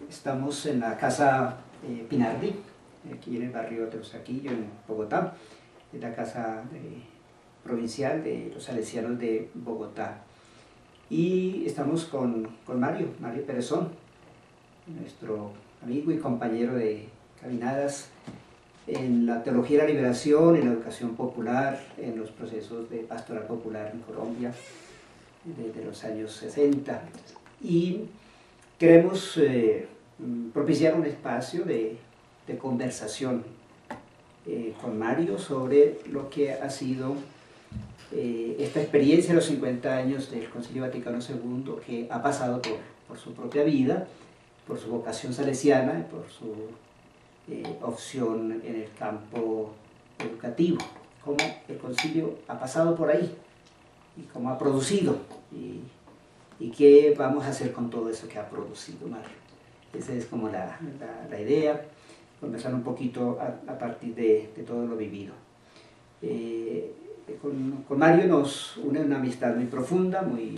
Estamos en la Casa Pinardi, aquí en el barrio de Teusaquillo, en Bogotá. Es la casa provincial de los salesianos de Bogotá. Y estamos con Mario Perezón, nuestro amigo y compañero de caminadas en la teología de la liberación, en la educación popular, en los procesos de pastoral popular en Colombia desde los años 60. Y queremos propiciar un espacio de conversación con Mario sobre lo que ha sido esta experiencia de los 50 años del Concilio Vaticano II, que ha pasado por su propia vida, por su vocación salesiana y por su opción en el campo educativo, cómo el concilio ha pasado por ahí y cómo ha producido y qué vamos a hacer con todo eso que ha producido Mario. Esa es como la idea, conversar un poquito a partir de todo lo vivido. Con Mario nos une una amistad muy profunda, muy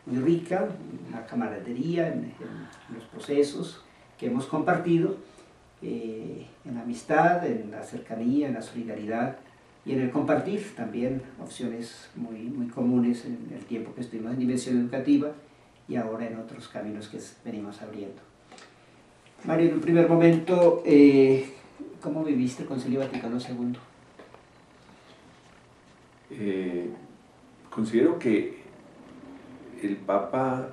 rica, una camaradería en los procesos que hemos compartido, en la amistad, en la cercanía, en la solidaridad y en el compartir también opciones muy comunes en el tiempo que estuvimos en dimensión educativa y ahora en otros caminos que venimos abriendo. Mario, en un primer momento, ¿cómo viviste el Concilio Vaticano II? Considero que el Papa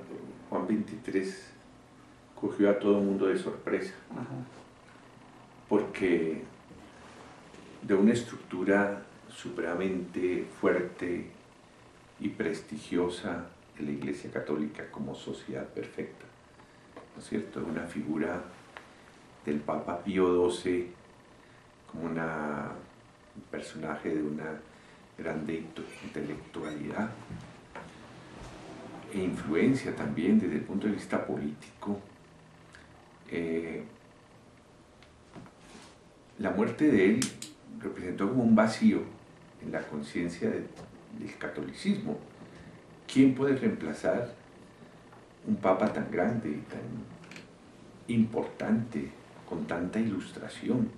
Juan XXIII cogió a todo el mundo de sorpresa. Ajá. Porque de una estructura supremamente fuerte y prestigiosa de la Iglesia Católica como sociedad perfecta, ¿no es cierto? Una figura del Papa Pío XII como un personaje de una grande intelectualidad e influencia también desde el punto de vista político. La muerte de él representó como un vacío en la conciencia del catolicismo. ¿Quién puede reemplazar un papa tan grande y tan importante, con tanta ilustración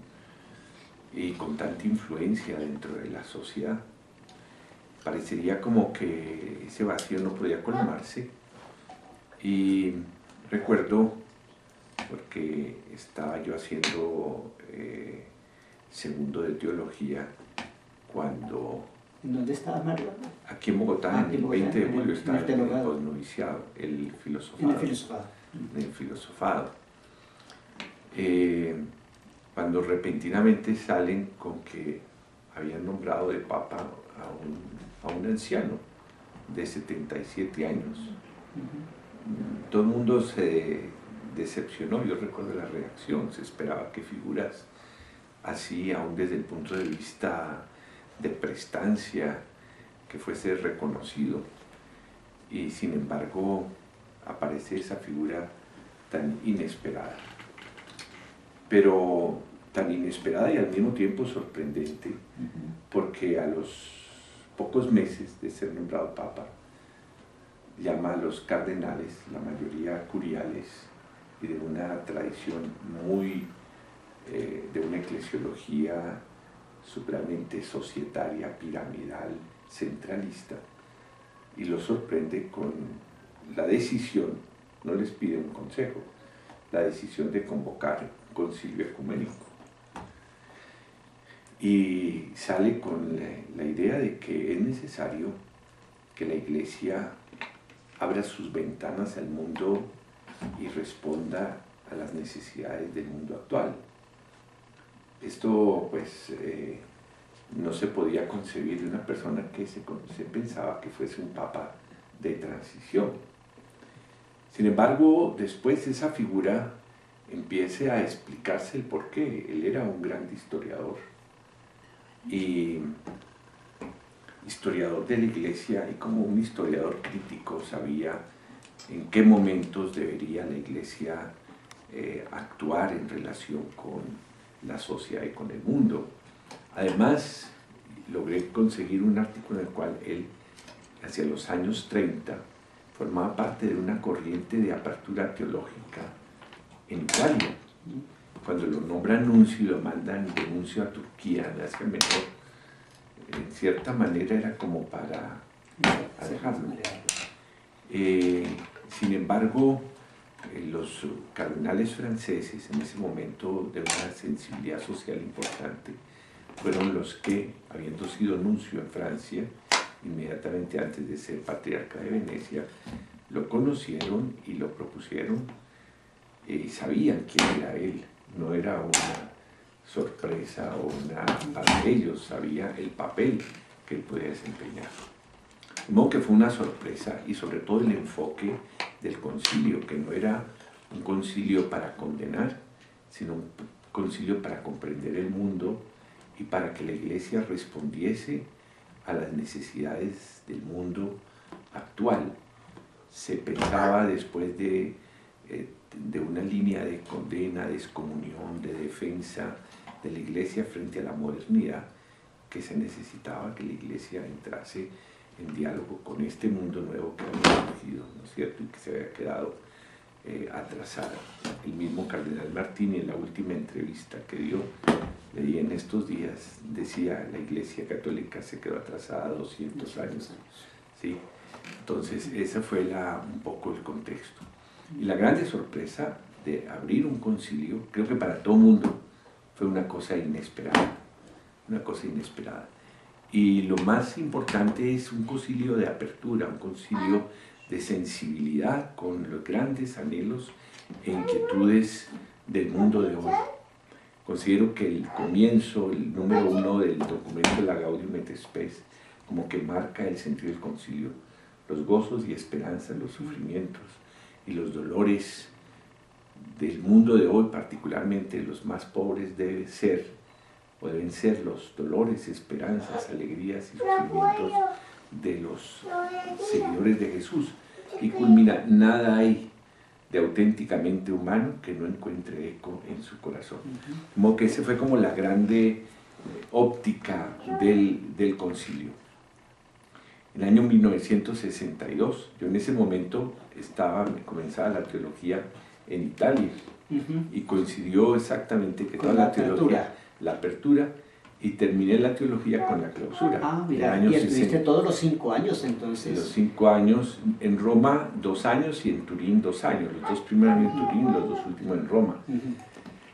y con tanta influencia dentro de la sociedad? Parecería como que ese vacío no podía colmarse. Y recuerdo, porque estaba yo haciendo segundo de teología cuando... ¿Dónde estaba Mario? Aquí en Bogotá, en el 20 de julio, estaba en el posnoviciado, el filosofado. En el filosofado. En el filosofado. Cuando repentinamente salen con que habían nombrado de papa a un anciano de 77 años. Todo el mundo se decepcionó, yo recuerdo la reacción, se esperaba que figuras así, aún desde el punto de vista de prestancia, que fuese reconocido, y sin embargo aparece esa figura tan inesperada, pero tan inesperada y al mismo tiempo sorprendente, porque a los pocos meses de ser nombrado papa, llama a los cardenales, la mayoría curiales, y de una tradición muy, de una eclesiología supremamente societaria, piramidal, centralista, y los sorprende con la decisión, no les pide un consejo, la decisión de convocar un concilio ecuménico. Y sale con la idea de que es necesario que la Iglesia abra sus ventanas al mundo y responda a las necesidades del mundo actual. Esto pues no se podía concebir de una persona que se pensaba que fuese un papa de transición. Sin embargo, después esa figura empieza a explicarse el porqué. Él era un gran historiador y historiador de la Iglesia, y como un historiador crítico sabía en qué momentos debería la Iglesia actuar en relación con la sociedad y con el mundo. Además, logré conseguir un artículo en el cual él, hacia los años 30, formaba parte de una corriente de apertura teológica en Italia. Cuando lo nombran nuncio y lo mandan de nuncio a Turquía, en Asia Menor, en cierta manera era como para alejarlo. Sin embargo, los cardenales franceses, en ese momento de una sensibilidad social importante, fueron los que, habiendo sido nuncio en Francia, inmediatamente antes de ser patriarca de Venecia, lo conocieron y lo propusieron y sabían quién era él. No era una sorpresa o una para ellos, sabía el papel que él podía desempeñar. De modo que fue una sorpresa y sobre todo el enfoque del concilio, que no era un concilio para condenar, sino un concilio para comprender el mundo y para que la Iglesia respondiese a las necesidades del mundo actual. Se pensaba después de una línea de condena, de excomunión, de defensa de la Iglesia frente a la modernidad, que se necesitaba que la Iglesia entrase en diálogo con este mundo nuevo que había surgido, ¿no es cierto?, y que se había quedado atrasada. El mismo cardenal Martini, en la última entrevista que dio, leí en estos días, decía: la Iglesia Católica se quedó atrasada 200 años. ¿Sí? Entonces, ese fue un poco el contexto. Y la grande sorpresa de abrir un concilio, creo que para todo mundo, fue una cosa inesperada. Una cosa inesperada. Y lo más importante es un concilio de apertura, un concilio de sensibilidad con los grandes anhelos e inquietudes del mundo de hoy. Considero que el comienzo, el número 1 del documento La Gaudium et Spes, como que marca el sentido del concilio, los gozos y esperanzas, los sufrimientos y los dolores del mundo de hoy, particularmente los más pobres, deben ser los dolores, esperanzas, alegrías y sufrimientos de los seguidores de Jesús. Y culmina: nada hay de auténticamente humano que no encuentre eco en su corazón. Como que ese fue como la grande óptica del concilio. En el año 1962, yo en ese momento comenzaba la teología en Italia, y coincidió exactamente que toda la teología, la apertura, y terminé la teología con la clausura. Ah, mira, y estuviste todos los 5 años entonces. Los 5 años, en Roma 2 años y en Turín 2 años, los 2 primeros años en Turín, los 2 últimos en Roma.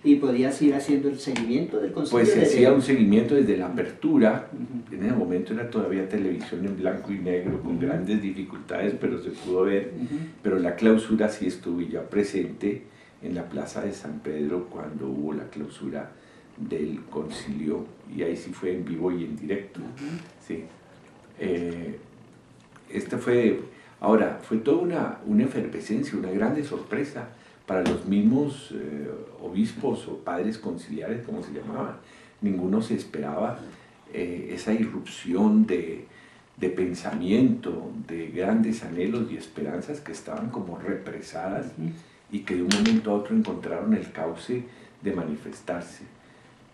¿Y podías ir haciendo el seguimiento del concilio? Pues se hacía un seguimiento desde la apertura. En ese momento era todavía televisión en blanco y negro, con grandes dificultades, pero se pudo ver. Pero la clausura sí estuve ya presente en la plaza de San Pedro cuando hubo la clausura del concilio, y ahí sí fue en vivo y en directo. Sí. Fue toda una efervescencia, una grande sorpresa para los mismos obispos o padres conciliares, como se llamaban. Ninguno se esperaba esa irrupción de pensamiento, de grandes anhelos y esperanzas que estaban como represadas y que de un momento a otro encontraron el cauce de manifestarse.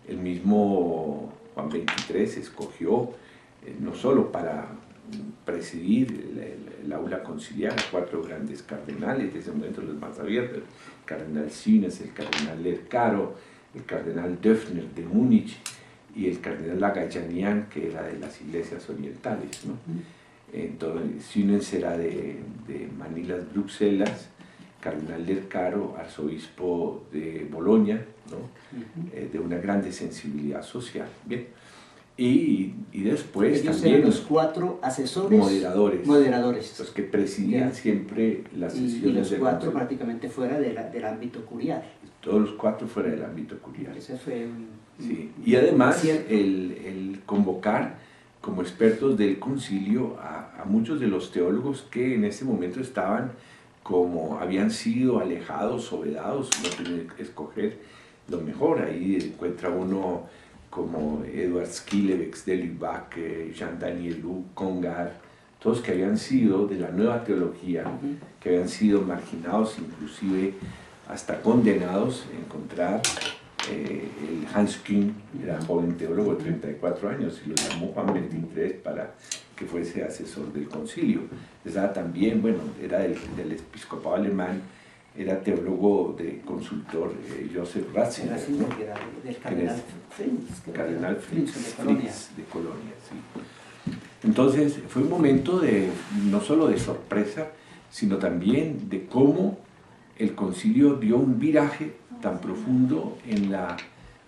El mismo Juan XXIII escogió, no solo para presidir el aula conciliar, 4 grandes cardenales, de ese momento los más abiertos: el cardenal Sines, el cardenal Lercaro, el cardenal Döffner de Múnich y el cardenal Lagallanian, que era de las iglesias orientales, ¿no? Entonces, Sines era de Manilas, Bruselas, cardenal Lercaro, arzobispo de Bolonia, ¿no? De una grande sensibilidad social. Bien. Y después ellos también eran los 4 asesores moderadores, los que presidían siempre las sesiones. Y los 4 prácticamente fuera del ámbito curial. Todos los 4 fuera del ámbito curial. Ese fue sí. Y además el convocar como expertos del concilio a muchos de los teólogos que en ese momento habían sido alejados o vedados, no tenían que escoger lo mejor. Ahí encuentra uno como Eduard Skillebeck de Lubac, Jean Danielou, Congar, todos que habían sido de la nueva teología, que habían sido marginados, inclusive hasta condenados. Encontrar el Hans Küng, era joven teólogo de 34 años, y lo llamó Juan XXIII para que fuese asesor del concilio. Estaba también, era del episcopado alemán, era teólogo de consultor Joseph Ratzinger, ¿no? Que era del cardenal Cardenal Fritz de Colonia, sí. Entonces fue un momento no solo de sorpresa, sino también de cómo el concilio dio un viraje tan profundo en la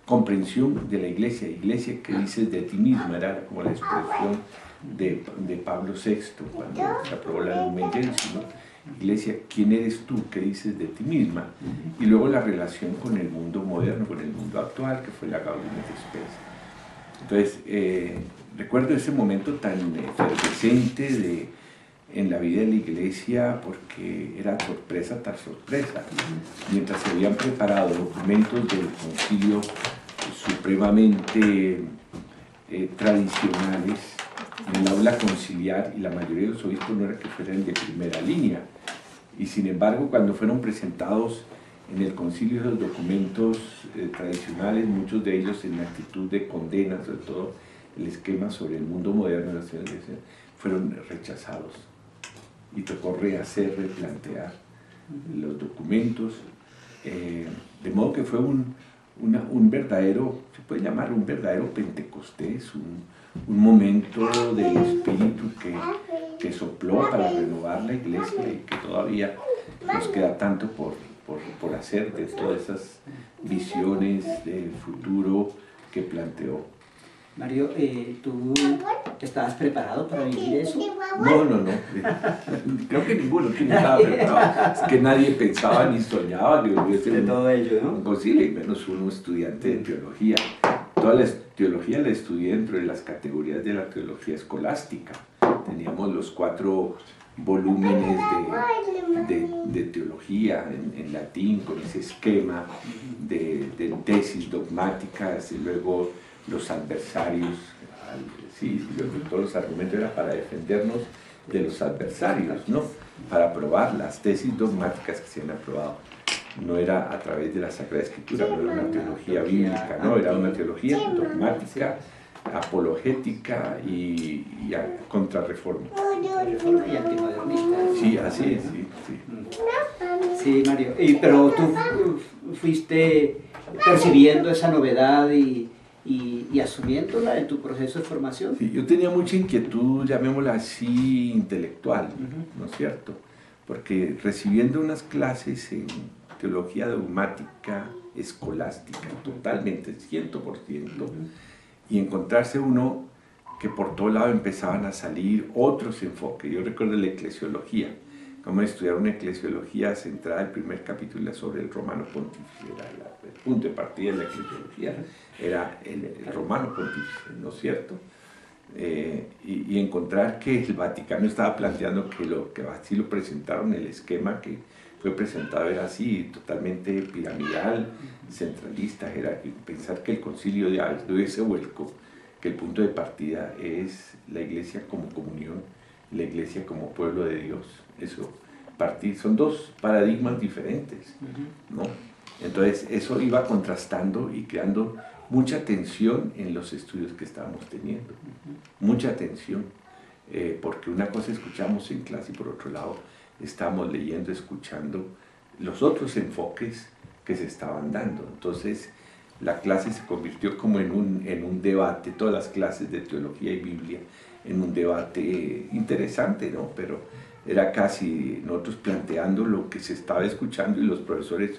comprensión de la iglesia. Iglesia, ¿qué dices de ti misma? Era como la expresión de Pablo VI cuando se aprobó la Lumen Gentium, ¿no? Iglesia, ¿quién eres tú? ¿Qué dices de ti misma? Y luego la relación con el mundo moderno, con el mundo actual, que fue la Gaudium et Spes. Entonces, recuerdo ese momento tan efervescente en la vida de la iglesia, porque era sorpresa tras sorpresa. Mientras se habían preparado documentos del concilio supremamente tradicionales, en el aula conciliar, y la mayoría de los obispos no era que fueran de primera línea, y sin embargo cuando fueron presentados en el concilio los documentos tradicionales, muchos de ellos en actitud de condena, sobre todo el esquema sobre el mundo moderno de la iglesia, fueron rechazados, y tocó rehacer, replantear los documentos, de modo que fue un verdadero, se puede llamar un verdadero Pentecostés, un momento del Espíritu que sopló para renovar la iglesia, y que todavía nos queda tanto por hacer de todas esas visiones del futuro que planteó. Mario, ¿tú estabas preparado para vivir eso? No. Creo que ninguno estaba preparado. Es que nadie pensaba ni soñaba que hubiese de todo ello, ¿no? un concilio, y menos uno estudiante de teología. Toda la teología la estudié dentro de las categorías de la teología escolástica. Teníamos los 4 volúmenes de teología en latín, con ese esquema de tesis dogmáticas, y luego los adversarios, todos los argumentos eran para defendernos de los adversarios, ¿no? Para probar las tesis dogmáticas que se han aprobado. No era a través de la Sagrada Escritura, no era una teología bíblica, no, era una teología dogmática, apologética y contrarreforma. Reforma y antimodernista. Sí, así es, sí. Sí, Mario, pero tú fuiste percibiendo esa novedad y asumiéndola en tu proceso de formación. Sí, yo tenía mucha inquietud, llamémosla así, intelectual, ¿no es cierto? Porque recibiendo unas clases en teología dogmática, escolástica, totalmente, 100%, y encontrarse uno que por todo lado empezaban a salir otros enfoques. Yo recuerdo la eclesiología, como estudiar una eclesiología centrada, el primer capítulo sobre el Romano Pontífice, el punto de partida de la eclesiología era el Romano Pontífice, ¿no es cierto? Y encontrar que el Vaticano estaba planteando que así lo presentaron, el esquema que fue presentado era así, totalmente piramidal, centralista, jerárquico. Pensar que el concilio dio ese vuelco, que el punto de partida es la iglesia como comunión, la iglesia como pueblo de Dios. Eso, son 2 paradigmas diferentes, ¿no? Entonces eso iba contrastando y creando mucha tensión en los estudios que estábamos teniendo, mucha tensión, porque una cosa escuchamos en clase y por otro lado estábamos leyendo, escuchando los otros enfoques que se estaban dando. Entonces la clase se convirtió como en un debate, todas las clases de teología y Biblia, en un debate interesante, ¿no? Pero era casi nosotros planteando lo que se estaba escuchando y los profesores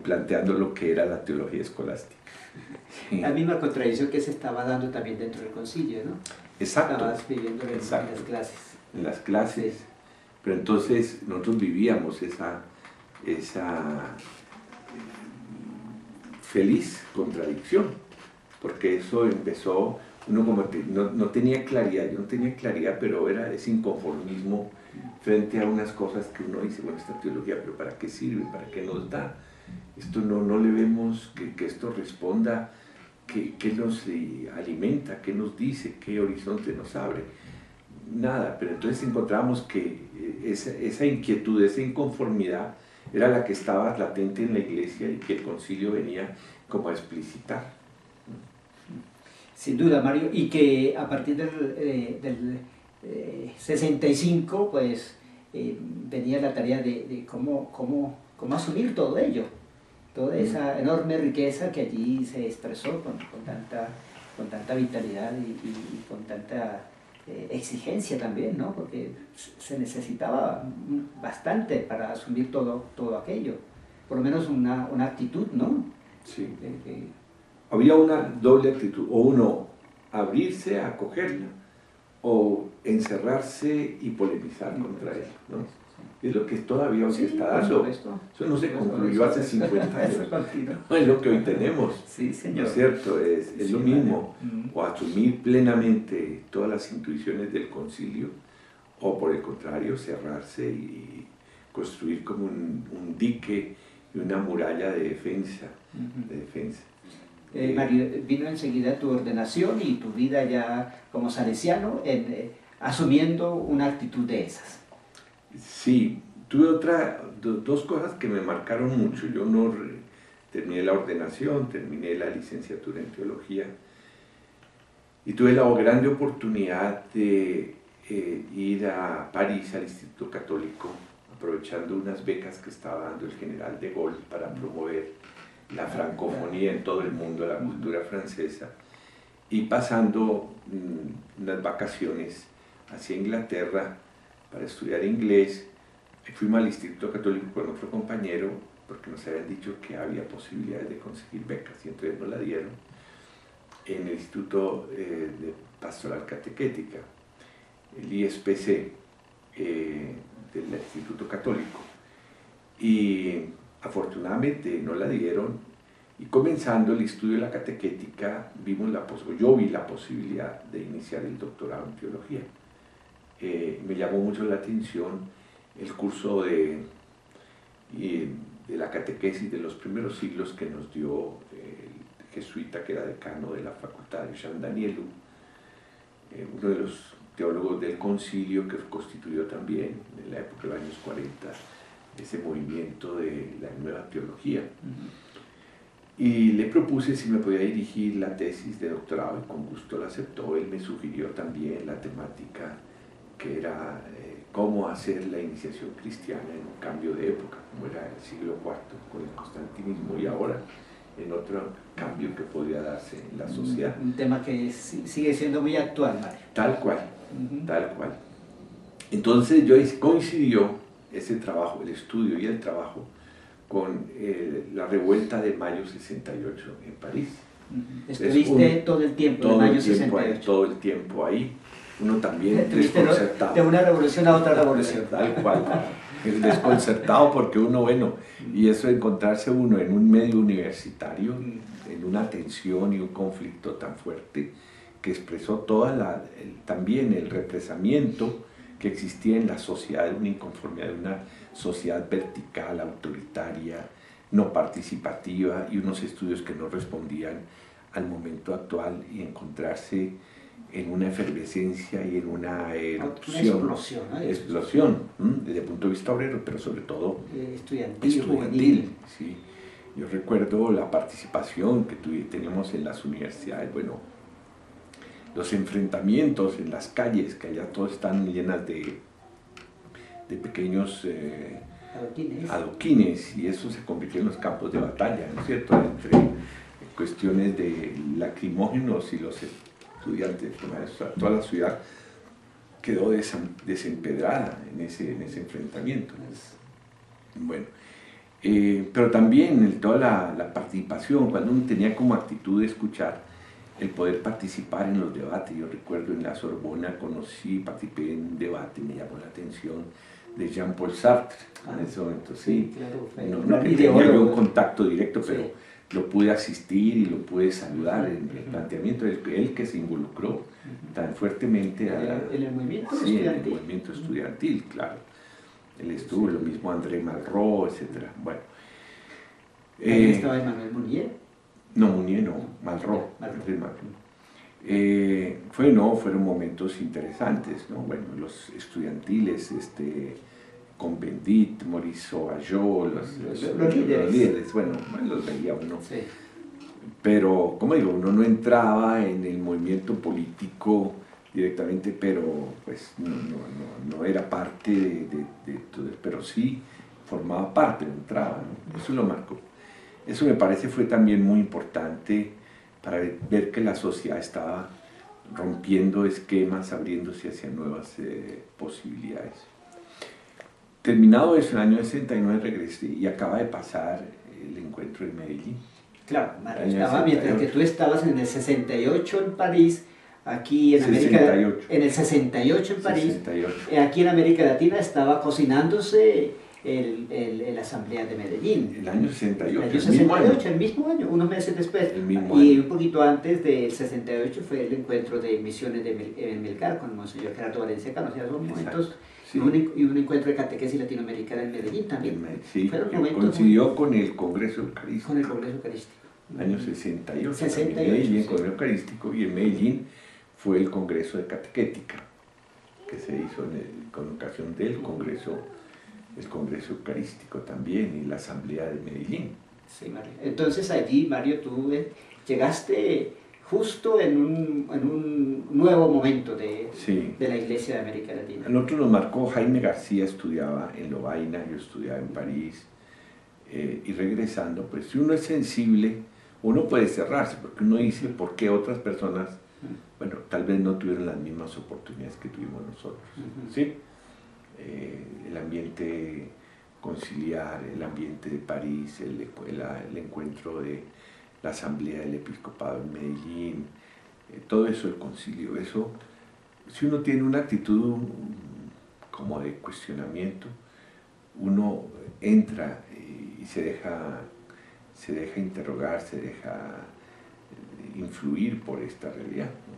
planteando lo que era la teología escolástica. Sí. La misma contradicción que se estaba dando también dentro del concilio, ¿no? Exacto. Estabas viviendo en las clases. En las clases. Sí. Pero entonces nosotros vivíamos esa feliz contradicción, porque eso empezó, uno como no tenía claridad, yo no tenía claridad, pero era ese inconformismo frente a unas cosas que uno dice, bueno, esta teología, pero ¿para qué sirve? ¿Para qué nos da? Esto no le vemos que esto responda, que nos alimenta, que nos dice, qué horizonte nos abre. Nada, pero entonces encontramos que esa inquietud, esa inconformidad era la que estaba latente en la iglesia y que el concilio venía como a explicitar. Sin duda, Mario, y que a partir del 65, pues venía la tarea de cómo cómo asumir todo ello, toda esa enorme riqueza que allí se expresó con tanta vitalidad y con tanta exigencia también, ¿no? Porque se necesitaba bastante para asumir todo aquello, por lo menos una actitud, ¿no? Sí. Había una doble actitud, o uno abrirse a acogerla, o encerrarse y polemizar contra ella, ¿no? Es lo que todavía se está dando. Eso no se concluyó hace 50 años. Es lo que hoy tenemos. Sí, señor. ¿No es cierto? Es lo mismo. O asumir plenamente todas las intuiciones del concilio, o por el contrario, cerrarse y construir como un dique y una muralla de defensa. Mario, vino enseguida tu ordenación y tu vida ya como salesiano, asumiendo una actitud de esas. Sí, tuve dos cosas que me marcaron mucho. Yo no terminé la ordenación, terminé la licenciatura en teología y tuve la grande oportunidad de ir a París, al Instituto Católico, aprovechando unas becas que estaba dando el general de Gaulle para promover la francofonía en todo el mundo, la cultura francesa, y pasando unas vacaciones hacia Inglaterra para estudiar inglés. Fuimos al Instituto Católico con otro compañero porque nos habían dicho que había posibilidades de conseguir becas y entonces nos la dieron en el Instituto de Pastoral Catequética, el ISPC del Instituto Católico, y afortunadamente nos la dieron, y comenzando el estudio de la catequética yo vi la posibilidad de iniciar el doctorado en teología. Me llamó mucho la atención el curso de la catequesis de los primeros siglos que nos dio el jesuita que era decano de la facultad de Jean Danielou, uno de los teólogos del concilio que constituyó también en la época de los años 40 ese movimiento de la nueva teología. Y le propuse si me podía dirigir la tesis de doctorado y con gusto la aceptó. Él me sugirió también la temática que era cómo hacer la iniciación cristiana en un cambio de época, como era el siglo IV con el constantinismo y ahora en otro cambio que podría darse en la sociedad. Un tema que sigue siendo muy actual, Mario. Tal cual, tal cual. Entonces coincidió ese trabajo, el estudio y el trabajo, con la revuelta de mayo 68 en París. Estuviste todo el tiempo de mayo 68. Todo el tiempo ahí. Uno también desconcertado. De una revolución a otra revolución. Tal cual. Desconcertado porque uno, y eso de encontrarse uno en un medio universitario, en una tensión y un conflicto tan fuerte, que expresó también el represamiento que existía en la sociedad, una inconformidad de una sociedad vertical, autoritaria, no participativa, y unos estudios que no respondían al momento actual, y encontrarse en una efervescencia y en una explosión desde el punto de vista obrero, pero sobre todo estudiantil. Sí. Yo recuerdo la participación que teníamos en las universidades, los enfrentamientos en las calles, que allá todas están llenas de pequeños adoquines, y eso se convirtió en los campos de batalla, ¿no es cierto?, entre cuestiones de lacrimógenos y los estudiantes. Toda la ciudad quedó desempedrada en ese enfrentamiento. Pero también toda la participación, cuando uno tenía como actitud de escuchar, el poder participar en los debates. Yo recuerdo en la Sorbona participé en un debate, me llamó la atención, de Jean-Paul Sartre, en ese momento, sí. Claro, no tenía yo un contacto directo, pero lo pude asistir y lo pude saludar en el planteamiento, él que se involucró tan fuertemente en el movimiento estudiantil. En el movimiento estudiantil, claro. Él estuvo, lo mismo André Malraux, etc. ¿Estaba Emmanuel Mounier? No, Mounier no, Malraux. Fueron momentos interesantes, ¿no? Los estudiantiles, con Bendit, Maurice Sauvageau, los líderes, los veía uno. Sí. Pero, como digo, uno no entraba en el movimiento político directamente, pero pues no era parte de todo, pero sí formaba parte, no entraba, ¿no? Eso lo marcó. Eso me parece fue también muy importante para ver que la sociedad estaba rompiendo esquemas, abriéndose hacia nuevas posibilidades. Terminado eso, en el año 69 regresé y acaba de pasar el encuentro en Medellín. Claro, Mario estaba, mientras que tú estabas en el 68 en París, aquí en América, 68. En el 68 en París, 68. Aquí en América Latina estaba cocinándose la Asamblea de Medellín. El año 68. El año 68, el mismo año, unos meses después. Y un poquito antes del 68 fue el encuentro de misiones de Melgar con Monseñor Gerardo Valencia Cano. O sea, son momentos, sí. Y un encuentro de catequesis latinoamericana en Medellín también. Sí, coincidió con el Congreso Eucarístico. Con el Congreso Eucarístico. Año 68. 68, Medellín, sí. Congreso Eucarístico, y en Medellín fue el Congreso de Catequética, que se hizo con ocasión del Congreso, el Congreso Eucarístico también, y la Asamblea de Medellín. Sí, Mario. Entonces allí, Mario, tú llegaste justo en un nuevo momento de la Iglesia de América Latina. A nosotros nos marcó, Jaime García estudiaba en Lovaina, yo estudiaba en París, y regresando, pues si uno es sensible, uno puede cerrarse, porque uno dice por qué otras personas, bueno, tal vez no tuvieron las mismas oportunidades que tuvimos nosotros, ¿sí? El ambiente conciliar, el ambiente de París, el encuentro de la Asamblea del Episcopado en Medellín, todo eso, el concilio, eso, si uno tiene una actitud como de cuestionamiento, uno entra y se deja interrogar, se deja influir por esta realidad, ¿no?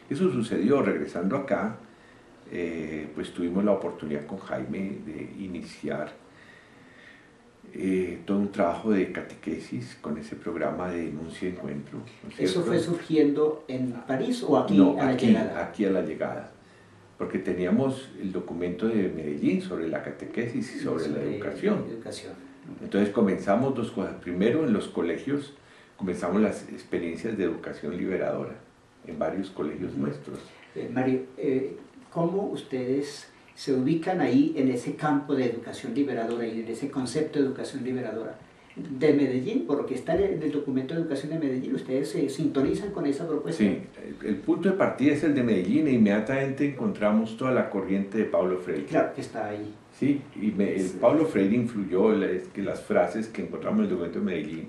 Eso sucedió regresando acá. Pues tuvimos la oportunidad con Jaime de iniciar todo un trabajo de catequesis con ese programa de Denuncia y Encuentro, ¿no es ¿Eso cierto? fue surgiendo en París o aquí No, a la llegada? Aquí a la llegada, porque teníamos el documento de Medellín sobre la catequesis y sobre la educación. Entonces comenzamos dos cosas. Primero, en los colegios comenzamos las experiencias de educación liberadora en varios colegios nuestros. Mario, ¿cómo ustedes se ubican ahí en ese campo de educación liberadora y en ese concepto de educación liberadora de Medellín? Por lo que está en el documento de educación de Medellín, ¿ustedes se sintonizan con esa propuesta? Sí, el punto de partida es el de Medellín e inmediatamente encontramos toda la corriente de Paulo Freire. Claro, que está ahí. Sí, y Paulo Freire influyó, que las frases que encontramos en el documento de Medellín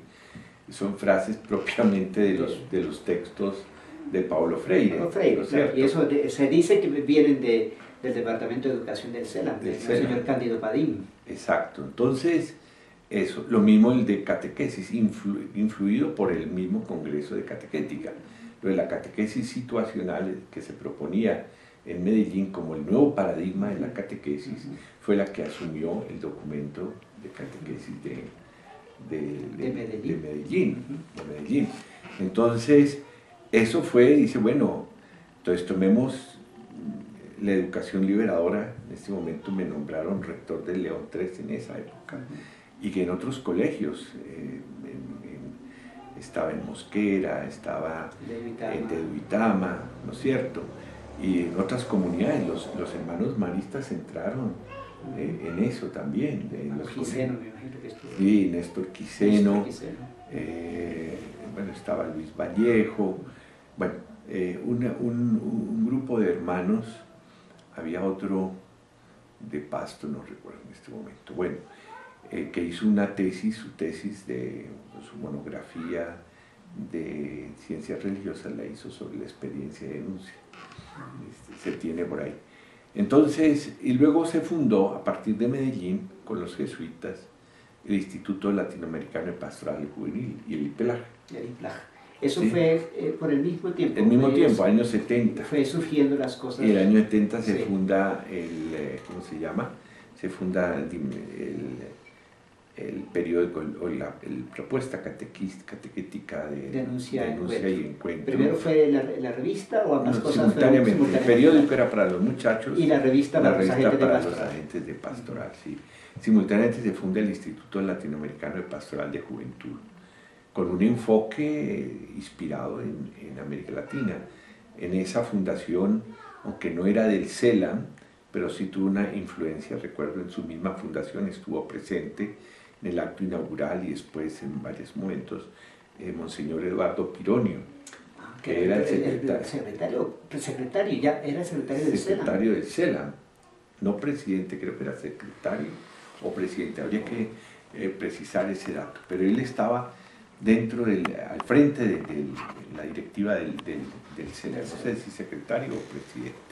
son frases propiamente de los textos de Paulo Freire. Paulo Freire, ¿no? claro. Y eso se dice que vienen del Departamento de Educación del CELAM, del señor Cándido Padín. Exacto, entonces eso, lo mismo el de catequesis, influido por el mismo Congreso de Catequética. Lo de la catequesis situacional que se proponía en Medellín como el nuevo paradigma de la catequesis fue la que asumió el documento de catequesis de Medellín. Entonces, eso fue, dice, bueno, entonces tomemos la educación liberadora. En este momento me nombraron rector del León III en esa época, y que en otros colegios, estaba en Mosquera, estaba en Duitama, ¿no es cierto? Y en otras comunidades, los hermanos maristas entraron en eso también. Quiseno, me imagino que estuvo. Sí, Néstor Quiseno, bueno, estaba Luis Vallejo, bueno, un grupo de hermanos, había otro de Pasto, no recuerdo en este momento, bueno, que hizo su tesis de su monografía de ciencias religiosas, la hizo sobre la experiencia de denuncia. Se tiene por ahí. Entonces, y luego se fundó a partir de Medellín con los jesuitas el Instituto Latinoamericano de Pastoral Juvenil y el IPLAG. Eso ¿sí? Fue por el mismo tiempo. El mismo tiempo, años 70. Fue surgiendo las cosas. Y el año 70 se sí. funda ¿cómo se llama? Se funda el periódico, la propuesta catequética de denuncia y encuentro. ¿Primero fue la revista o ambas cosas? Simultáneamente. El periódico era para los muchachos y la revista para los agentes de pastoral. Sí. Simultáneamente se funda el Instituto Latinoamericano de Pastoral de Juventud, con un enfoque inspirado en América Latina. En esa fundación, aunque no era del CELAM, pero sí tuvo una influencia. Recuerdo en su misma fundación estuvo presente en el acto inaugural y después en varios momentos Monseñor Eduardo Pironio, que era el secretario, ya era secretario del CELAM. Secretario del CELAM, no presidente, creo que era secretario o presidente, habría que precisar ese dato, pero él estaba al frente de la directiva del CELAM, no sé si secretario o presidente.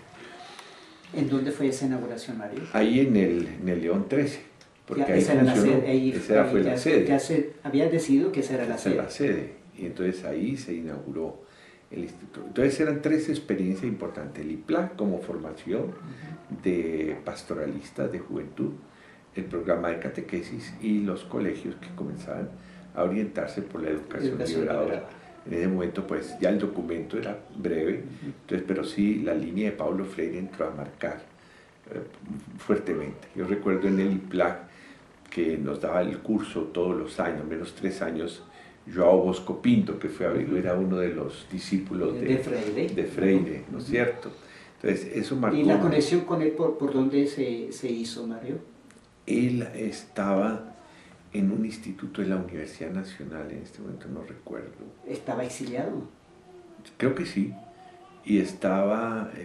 ¿En dónde fue esa inauguración, Mario? Ahí en el León 13, porque ya, ahí esa fue la sede. Ya se había decidido que esa era la sede. La sede, y entonces ahí se inauguró el instituto. Entonces eran 3 experiencias importantes: el IPLAC como formación de pastoralistas de juventud, el programa de catequesis y los colegios que comenzaban a orientarse por la educación liberadora. En ese momento pues ya el documento era breve, entonces, pero sí la línea de Paulo Freire entró a marcar fuertemente. Yo recuerdo en el IPLAC que nos daba el curso todos los años, menos 3 años, João Bosco Pinto, que era uno de los discípulos de Freire, ¿no es cierto? Entonces, eso marcó. ¿Y la conexión con él por dónde se hizo, Mario? Él estaba en un instituto de la Universidad Nacional, en este momento no recuerdo. ¿Estaba exiliado? Creo que sí,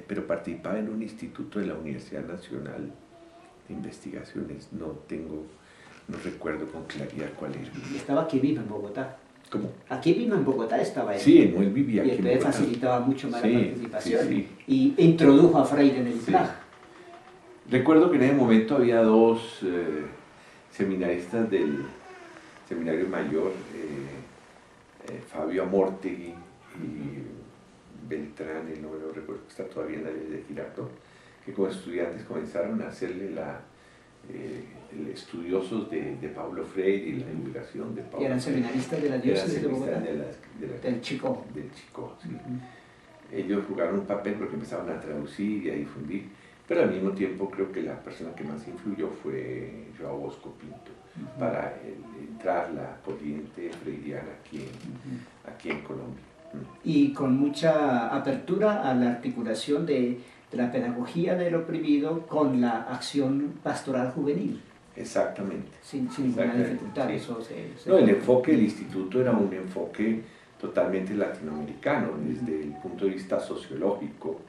pero participaba en un instituto de la Universidad Nacional de Investigaciones, no recuerdo con claridad cuál era. ¿Y estaba aquí mismo en Bogotá? ¿Cómo? Aquí mismo en Bogotá estaba él. Sí, él vivía aquí en Bogotá. Y entonces facilitaba mucho más la participación. Sí. Y introdujo a Freire en el IPLAC. Recuerdo que en ese momento había 2 seminaristas del Seminario Mayor, Fabio Amortegui y Beltrán, no me lo recuerdo, que está todavía en la ley de Girardot, que como estudiantes comenzaron a hacerle estudiosos de Paulo Freire y la divulgación de Paulo. ¿Y eran seminaristas de la diócesis de Bogotá? Del Chicó. Del Chicó, sí. Ellos jugaron un papel porque empezaron a traducir y a difundir, pero al mismo tiempo creo que la persona que más influyó fue João Bosco Pinto para entrar la corriente freiriana aquí en Colombia. Y con mucha apertura a la articulación de la pedagogía del oprimido con la acción pastoral juvenil. Exactamente. Sin ninguna dificultad. Sí. El enfoque del instituto era un enfoque totalmente latinoamericano, desde el punto de vista sociológico,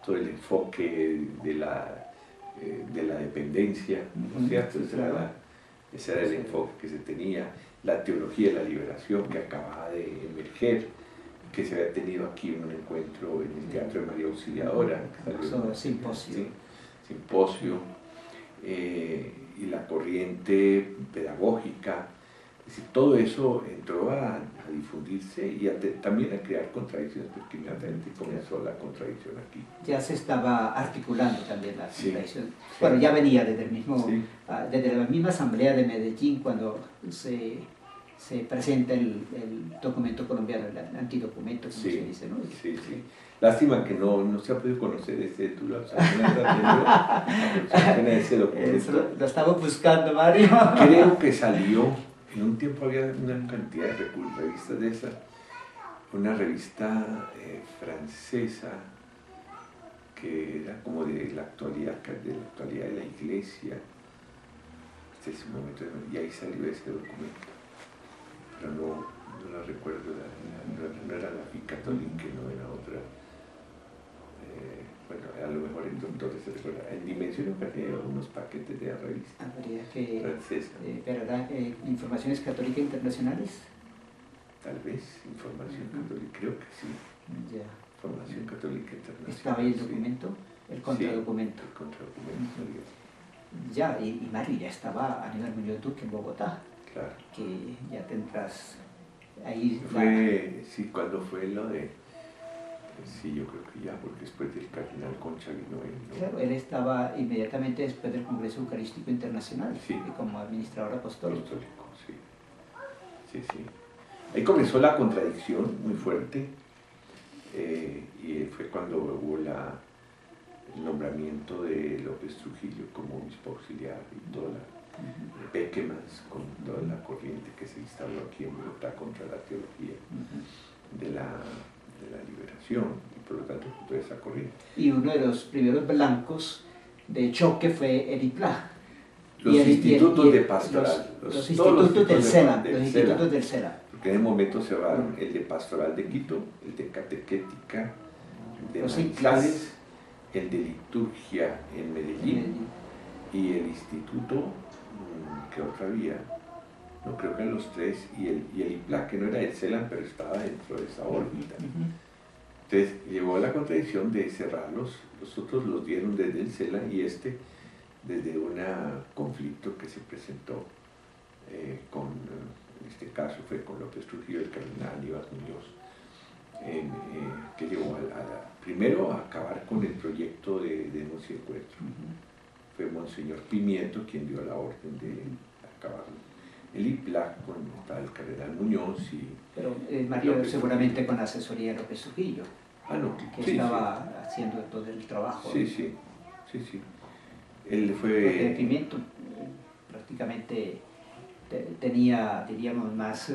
todo el enfoque de la dependencia, ¿no es cierto? Ese era el enfoque que se tenía, la teología de la liberación que acababa de emerger, que se había tenido aquí un encuentro en el Teatro de María Auxiliadora, simposio, y la corriente pedagógica. Es decir, todo eso entró a difundirse y también a crear contradicciones, porque inmediatamente comenzó la contradicción aquí. Ya se estaba articulando también la contradicción. Bueno, ya venía desde la misma asamblea de Medellín, cuando se presenta el documento colombiano, el antidocumento, como se dice, ¿no? Sí. Lástima que no se ha podido conocer ese título. Ese documento. Lo estamos buscando, Mario. Creo que salió. En un tiempo había una cantidad de revistas de esas, una revista francesa que era como de la actualidad de la iglesia, ese momento, y ahí salió ese documento, pero no la recuerdo, no era la FI Católica, no era otra. Bueno, a lo mejor el doctor se recuerda. En Dimensión había algunos paquetes de la revista. Habría que... francesa. ¿Verdad? ¿Informaciones católicas internacionales? Tal vez, Información Católica, creo que sí. Ya. Información Católica Internacional. ¿Estaba ahí el documento? El contradocumento. El contradocumento. Ya, y Mario ya estaba a nivel Muñoz Duque en Bogotá. Claro. Que ya tendrás ahí... ¿Cuándo fue lo de...? Sí, yo creo que ya, porque después del cardenal Concha vino él, ¿no? Claro, él estaba inmediatamente después del Congreso Eucarístico Internacional, como administrador apostólico. Sí. Ahí comenzó la contradicción muy fuerte, y fue cuando hubo el nombramiento de López Trujillo como obispo auxiliar y toda la Beckemans, con toda la corriente que se instaló aquí en Bogotá contra la teología de la liberación, y por lo tanto toda esa corriente. Y uno de los primeros blancos de choque fue el IPLAG. Los institutos de pastoral. Los institutos del SELA. Los institutos del SELA. Porque en el momento se cerraron el de pastoral de Quito, el de catequética de Manizales, el de liturgia en Medellín y el instituto, ¿qué otra había? No, creo que eran los tres, y el IPLAG, que no era del CELAM, pero estaba dentro de esa órbita. Entonces, llegó a la contradicción de cerrarlos, los otros los dieron desde el CELAM y desde un conflicto que se presentó en este caso fue con López Trujillo, el cardenal Aníbal Muñoz, que llevó primero a acabar con el proyecto de denuncia y secuestro. Fue Monseñor Pimiento quien dio la orden de acabarlo. El IPLAG con el cardenal Muñoz y... Pero Mario seguramente con la asesoría de López Trujillo, que sí, estaba haciendo todo el trabajo. Sí. Él fue... Porque Pimiento prácticamente tenía, diríamos, más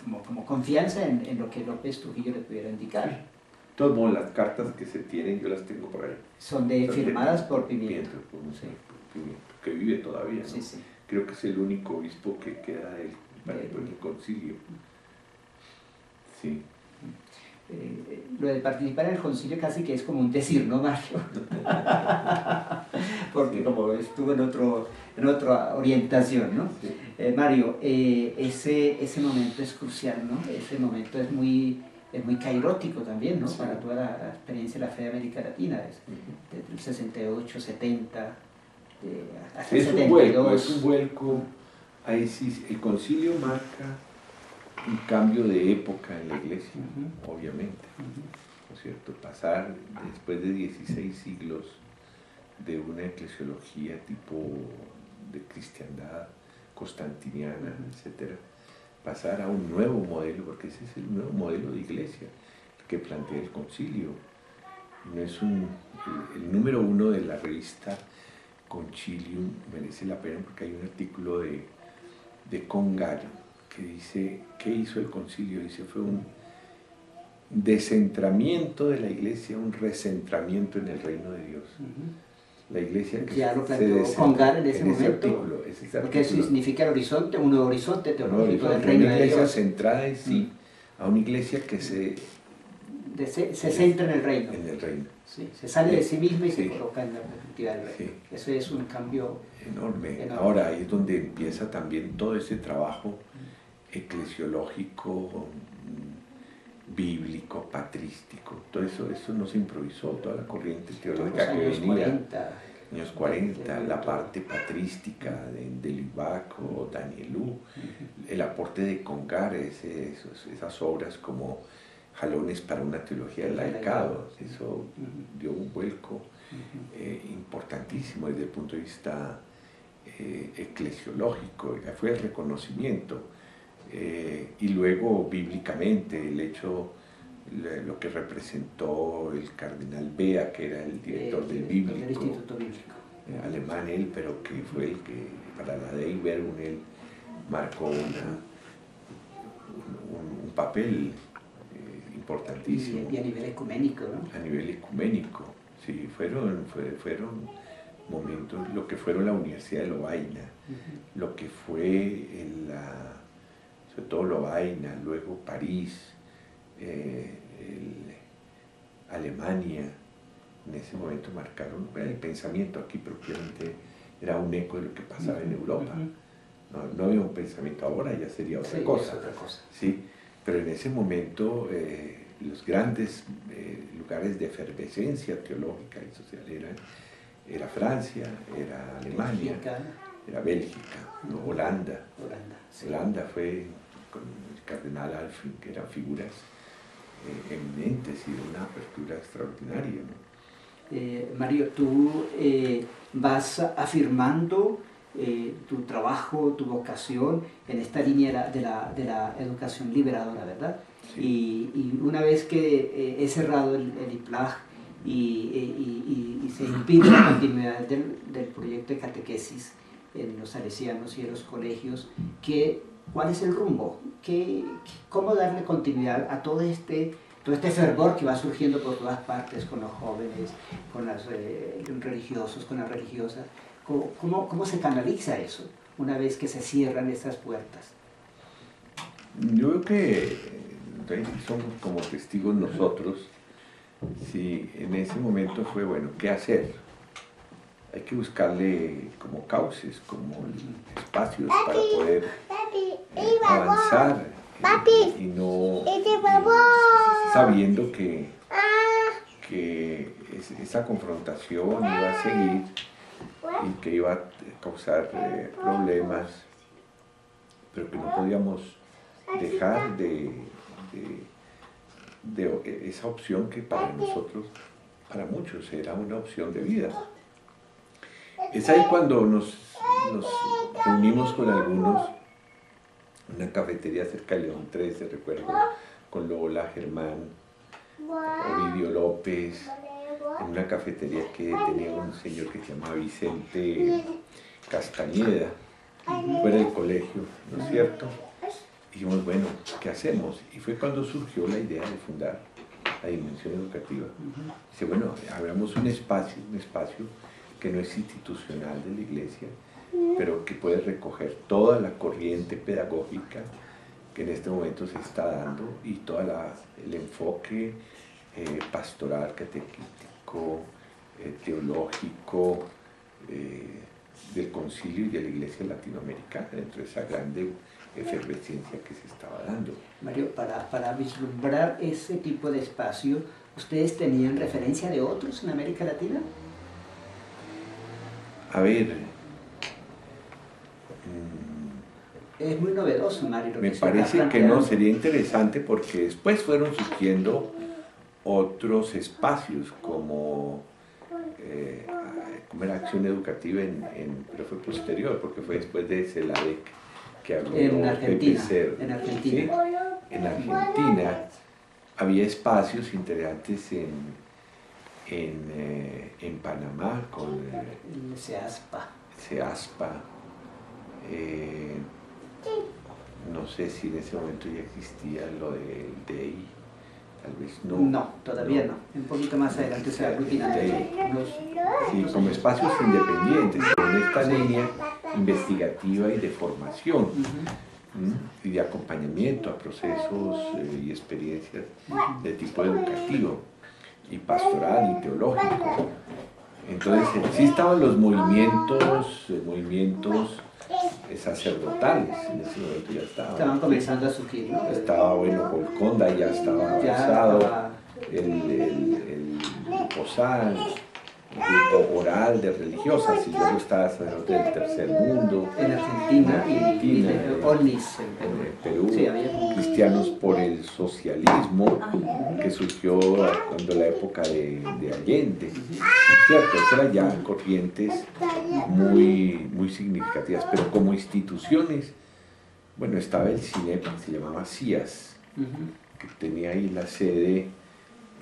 como confianza en lo que López Trujillo le pudiera indicar. De todos modos, las cartas que se tienen, yo las tengo por ahí. Son firmadas por Pimiento. Pimiento, que vive todavía, ¿no? Sí. Creo que es el único obispo que queda del concilio. Sí. Lo de participar en el concilio casi que es como un decir, ¿no, Mario? Porque sí, como estuvo en otra orientación, ¿no? Sí. Mario, ese momento es crucial, ¿no? Ese momento es muy cairótico también, ¿no? Sí. Para toda la experiencia de la fe de América Latina, desde el 68, 70, hasta el 72. Es un vuelco, ahí sí, el concilio marca un cambio de época en la iglesia, obviamente, ¿no es cierto? Pasar después de 16 siglos de una eclesiología tipo de cristiandad constantiniana, etcétera, pasar a un nuevo modelo, porque ese es el nuevo modelo de iglesia que plantea el concilio. No es el número 1 de la revista Concilium merece la pena porque hay un artículo de Congar que dice, ¿qué hizo el concilio? Dice, fue un descentramiento de la iglesia, un recentramiento en el reino de Dios. La iglesia que ya lo planteó Congar en ese momento, porque eso significa el horizonte, un nuevo horizonte teológico del reino de Dios. Una iglesia centrada en sí, a una iglesia que se centra en el reino. En el reino. Sí, se sale de sí misma y se coloca en la perspectiva del reino. Sí. Eso es un cambio enorme. Ahora ahí es donde empieza también todo ese trabajo eclesiológico, bíblico, patrístico. Todo eso no se improvisó, toda la corriente teológica que venía en los años 40, la parte patrística de Libaco, Danielú, el aporte de Congar, esas obras como Jalones para una teología del laicado, eso dio un vuelco importantísimo desde el punto de vista eclesiológico, fue el reconocimiento. Y luego bíblicamente el hecho, lo que representó el cardenal Bea, que era el director del bíblico, del Instituto Bíblico alemán él, pero que fue el que para la Dei Verbum él marcó un papel importantísimo. Y a nivel ecuménico, ¿no? A nivel ecuménico, sí, fueron momentos, lo que fueron la Universidad de Lovaina, lo que fue sobre todo Lovaina, luego París, Alemania, en ese momento marcaron el pensamiento aquí propiamente, era un eco de lo que pasaba en Europa. No había un pensamiento, ahora ya sería otra cosa. ¿Sí? Pero en ese momento los grandes lugares de efervescencia teológica y social era Francia, era Alemania, era Bélgica, ¿no? Holanda. Holanda fue con el cardenal Alfring, que eran figuras eminentes y de una apertura extraordinaria, ¿no? Mario, tú vas afirmando tu trabajo, tu vocación en esta línea de la educación liberadora, ¿verdad? Sí. Y una vez que he cerrado el IPLAG y se impide la continuidad del proyecto de catequesis en los salesianos y en los colegios, ¿cuál es el rumbo? ¿Cómo darle continuidad a todo este todo este fervor que va surgiendo por todas partes con los jóvenes, con los religiosos, con las religiosas. ¿Cómo se canaliza eso una vez que se cierran estas puertas? Yo creo que somos como testigos nosotros. Si en ese momento fue, bueno, ¿qué hacer? Hay que buscarle como cauces, como espacios para poder avanzar y no sabiendo que esa confrontación iba a seguir y que iba a causar problemas, pero que no podíamos dejar de esa opción que para nosotros, para muchos, era una opción de vida. Es ahí cuando nos reunimos con algunos en una cafetería cerca de León 13, recuerdo, con Lola, Germán, Ovidio López, en una cafetería que tenía un señor que se llamaba Vicente Castañeda, fuera del colegio, ¿no es cierto? Y dijimos, bueno, ¿qué hacemos? Y fue cuando surgió la idea de fundar la Dimensión Educativa. Dice, bueno, abramos un espacio que no es institucional de la iglesia, pero que puede recoger toda la corriente pedagógica que en este momento se está dando y todo el enfoque pastoral, catequítico, teológico del concilio y de la iglesia latinoamericana, dentro de esa grande efervescencia que se estaba dando. Mario, para vislumbrar ese tipo de espacio, ¿ustedes tenían referencia de otros en América Latina? A ver, es muy novedoso, Mario. Me parece que no, sería interesante porque después fueron surgiendo otros espacios como era Acción Educativa, pero fue posterior, porque fue después de CELADEC que habló en Argentina. PPCR, En Argentina. ¿sí? En Argentina había espacios interesantes en Panamá con CEASPA. No sé si en ese momento ya existía lo del DEI, tal vez no. No, todavía no. Un poquito más adelante se aglutina. Sí, como espacios independientes, con esta línea investigativa y de formación y de acompañamiento a procesos y experiencias de tipo educativo y pastoral y teológico. Entonces sí estaban los movimientos sacerdotales, en ese momento ya estaban comenzando a surgir, ¿no? Estaba, bueno, Golconda ya estaba avanzado, el Posal, el grupo oral de religiosas, y luego estaba sacerdote del Tercer Mundo, en Argentina, y ONIS en Perú, sí, había Cristianos por el Socialismo, que surgió cuando la época de Allende, ¿cierto? Esas eran ya corrientes muy significativas, pero como instituciones, bueno, estaba el CINEP, se llamaba CIAS, que tenía ahí la sede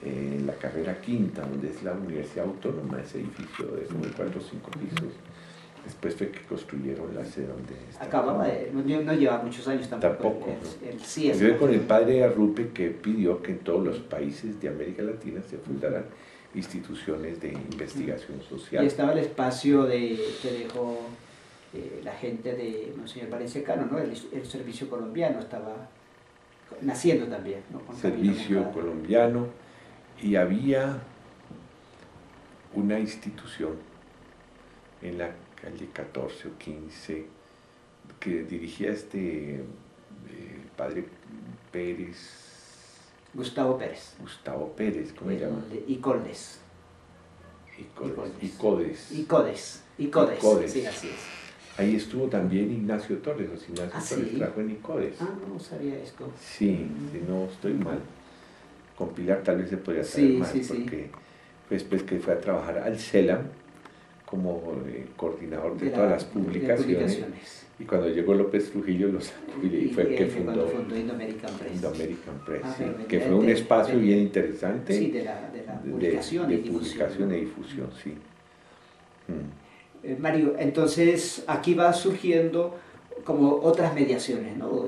en la carrera quinta, donde es la Universidad Autónoma, ese edificio de como 4 o 5 pisos. Después fue que construyeron la sede donde está. Acababa no lleva muchos años tampoco. El CIAS. Yo con el padre Arrupe, que pidió que en todos los países de América Latina se fundaran instituciones de investigación social. Y estaba el espacio que dejó la gente de Monseñor Valencia Cano, ¿no? El servicio colombiano estaba naciendo también, ¿no? Servicio colombiano, y había una institución en la calle 14 o 15 que dirigía el padre Pérez. Gustavo Pérez, ¿cómo se llama? Icodes. Icodes. Sí, así es. Ahí estuvo también Ignacio Torres, Torres ¿sí? Trajo en Icodes. No sabía esto. Sí, si no estoy mal. Con Pilar tal vez se podría saber más, porque fue después que fue a trabajar al CELAM como coordinador de todas las publicaciones. Y cuando llegó López Trujillo lo sacó y fue el que fundó Indo-American Press. Sí, que fue un espacio bien interesante de publicación, y difusión, sí. Mario, entonces aquí va surgiendo como otras mediaciones, ¿no?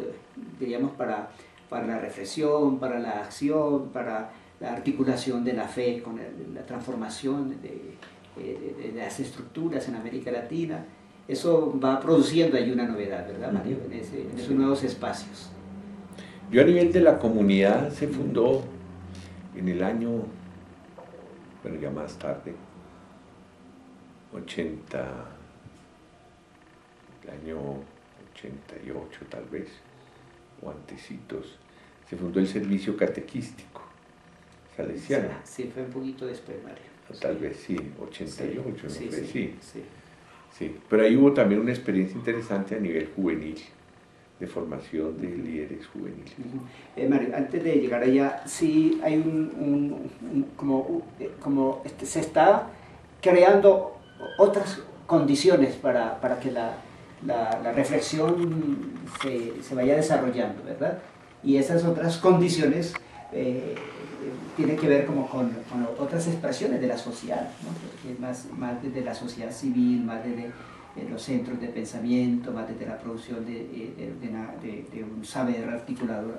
Diríamos para para la reflexión, para la acción, para la articulación de la fe con la transformación de las estructuras en América Latina. Eso va produciendo ahí una novedad, ¿verdad, Mario? En esos nuevos espacios. Yo a nivel de la comunidad se fundó en el año, bueno, ya más tarde, 80, el año 88 tal vez, o antecitos, se fundó el servicio catequístico salesiano. Sí, fue un poquito después, Mario. O tal vez sí, 88, no sí, sé, sí. Sí, pero ahí hubo también una experiencia interesante a nivel juvenil, de formación de líderes juveniles. Mario, antes de llegar allá, sí hay se está creando otras condiciones para que la reflexión se vaya desarrollando, ¿verdad? Y esas otras condiciones tienen que ver como con otras expresiones de la sociedad, ¿no? Más desde la sociedad civil, más desde los centros de pensamiento, más desde la producción de un saber articulado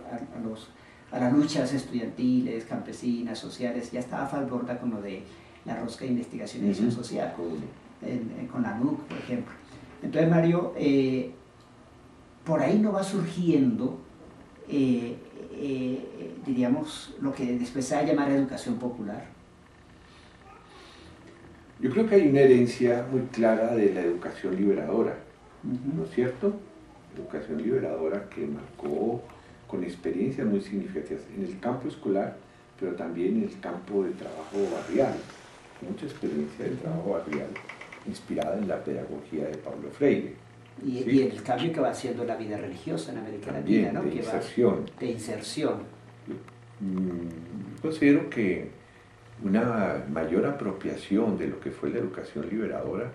a las luchas estudiantiles, campesinas, sociales. Ya estaba Falborda con lo de la rosca de investigación y edición social, con la NUC, por ejemplo. Entonces, Mario, por ahí no va surgiendo, diríamos, lo que después se va a llamar educación popular. Yo creo que hay una herencia muy clara de la educación liberadora, ¿no es cierto? Educación liberadora que marcó con experiencias muy significativas en el campo escolar, pero también en el campo de trabajo barrial. Mucha experiencia de trabajo barrial inspirada en la pedagogía de Paulo Freire. Y, ¿sí? Y el cambio que va haciendo la vida religiosa en América Latina, ¿no? De inserción. De inserción. Considero que una mayor apropiación de lo que fue la educación liberadora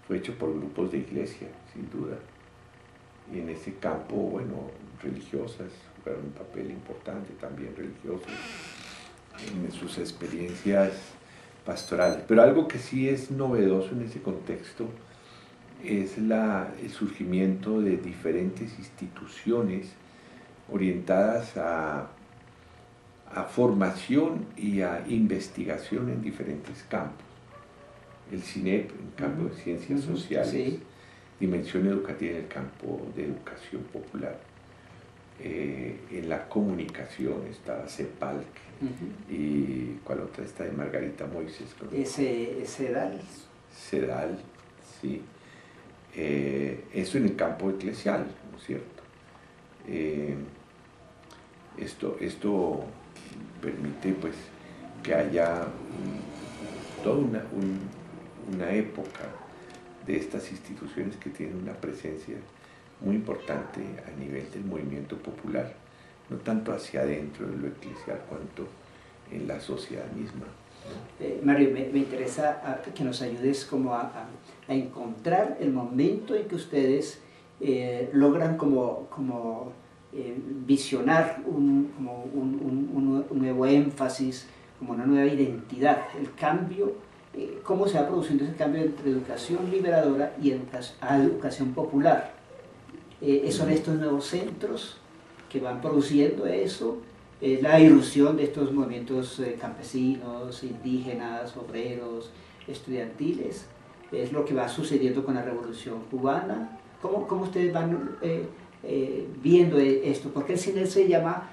fue hecho por grupos de iglesia, sin duda. Y en ese campo, bueno, religiosas jugaron un papel importante, también religiosos, en sus experiencias pastorales. Pero algo que sí es novedoso en ese contexto es el surgimiento de diferentes instituciones orientadas a formación y a investigación en diferentes campos. El CINEP en el campo de ciencias sociales, sí. Dimensión educativa en el campo de educación popular. En la comunicación está CEPALC y ¿cuál otra está? De Margarita Moises. CEDAL. CEDAL, sí. Eso en el campo eclesial, ¿no es cierto? Esto permite pues que haya toda una época de estas instituciones que tienen una presencia muy importante a nivel del movimiento popular, no tanto hacia adentro de lo eclesial cuanto en la sociedad misma. Mario, me interesa que nos ayudes como a encontrar el momento en que ustedes logran como visionar un nuevo énfasis, como una nueva identidad, el cambio, cómo se va produciendo ese cambio entre educación liberadora y educación popular. Son estos nuevos centros que van produciendo eso, la irrupción de estos movimientos campesinos, indígenas, obreros, estudiantiles, es lo que va sucediendo con la Revolución Cubana. ¿Cómo ustedes van viendo esto? ¿Por qué el CINEP se llama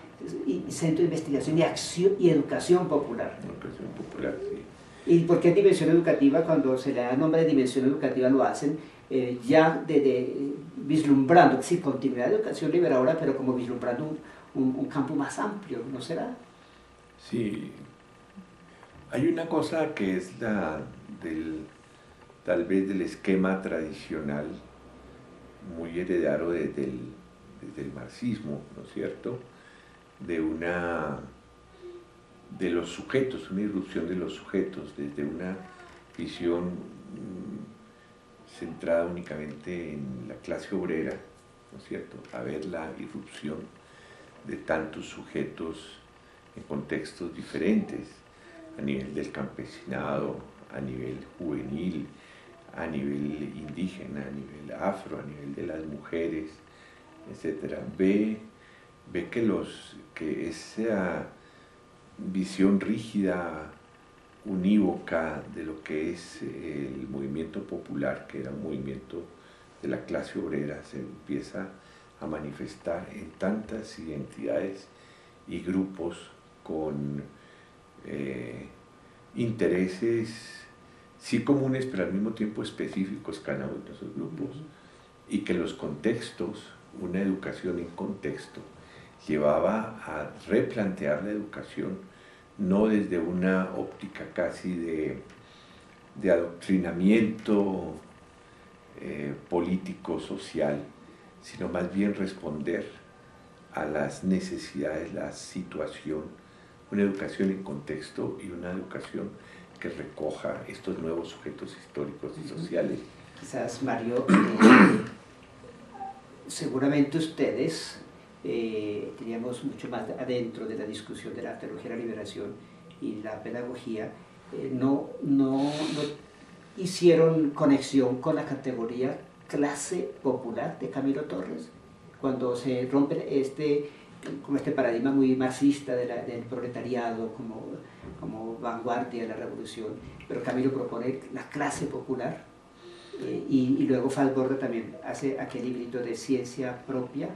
Centro de Investigación y Acción y Educación Popular? Educación popular, sí. ¿Y por qué dimensión educativa? Cuando se le da nombre de dimensión educativa lo hacen ya vislumbrando, sí, continuidad de educación liberadora, pero como vislumbrando un campo más amplio, ¿no será? Sí. Hay una cosa que es tal vez del esquema tradicional, muy heredado desde el marxismo, ¿no es cierto? De los sujetos, una irrupción de los sujetos, desde una visión centrada únicamente en la clase obrera, ¿no es cierto? A ver la irrupción de tantos sujetos en contextos diferentes, a nivel del campesinado, a nivel juvenil, a nivel indígena, a nivel afro, a nivel de las mujeres, etc. Ve ve que esa visión rígida, unívoca de lo que es el movimiento popular, que era un movimiento de la clase obrera, se empieza a manifestar en tantas identidades y grupos con intereses sí comunes, pero al mismo tiempo específicos cada uno de esos grupos, y que los contextos, una educación en contexto, llevaba a replantear la educación no desde una óptica casi de adoctrinamiento político, social, sino más bien responder a las necesidades, la situación, una educación en contexto y una educación que recoja estos nuevos sujetos históricos y sociales. Quizás, Mario, seguramente ustedes, diríamos, mucho más adentro de la discusión de la teología de la liberación y la pedagogía, no hicieron conexión con la categoría clase popular de Camilo Torres, cuando se rompe como este paradigma muy marxista del proletariado como vanguardia de la revolución, pero Camilo propone la clase popular, y luego Falborda también hace aquel librito de ciencia propia,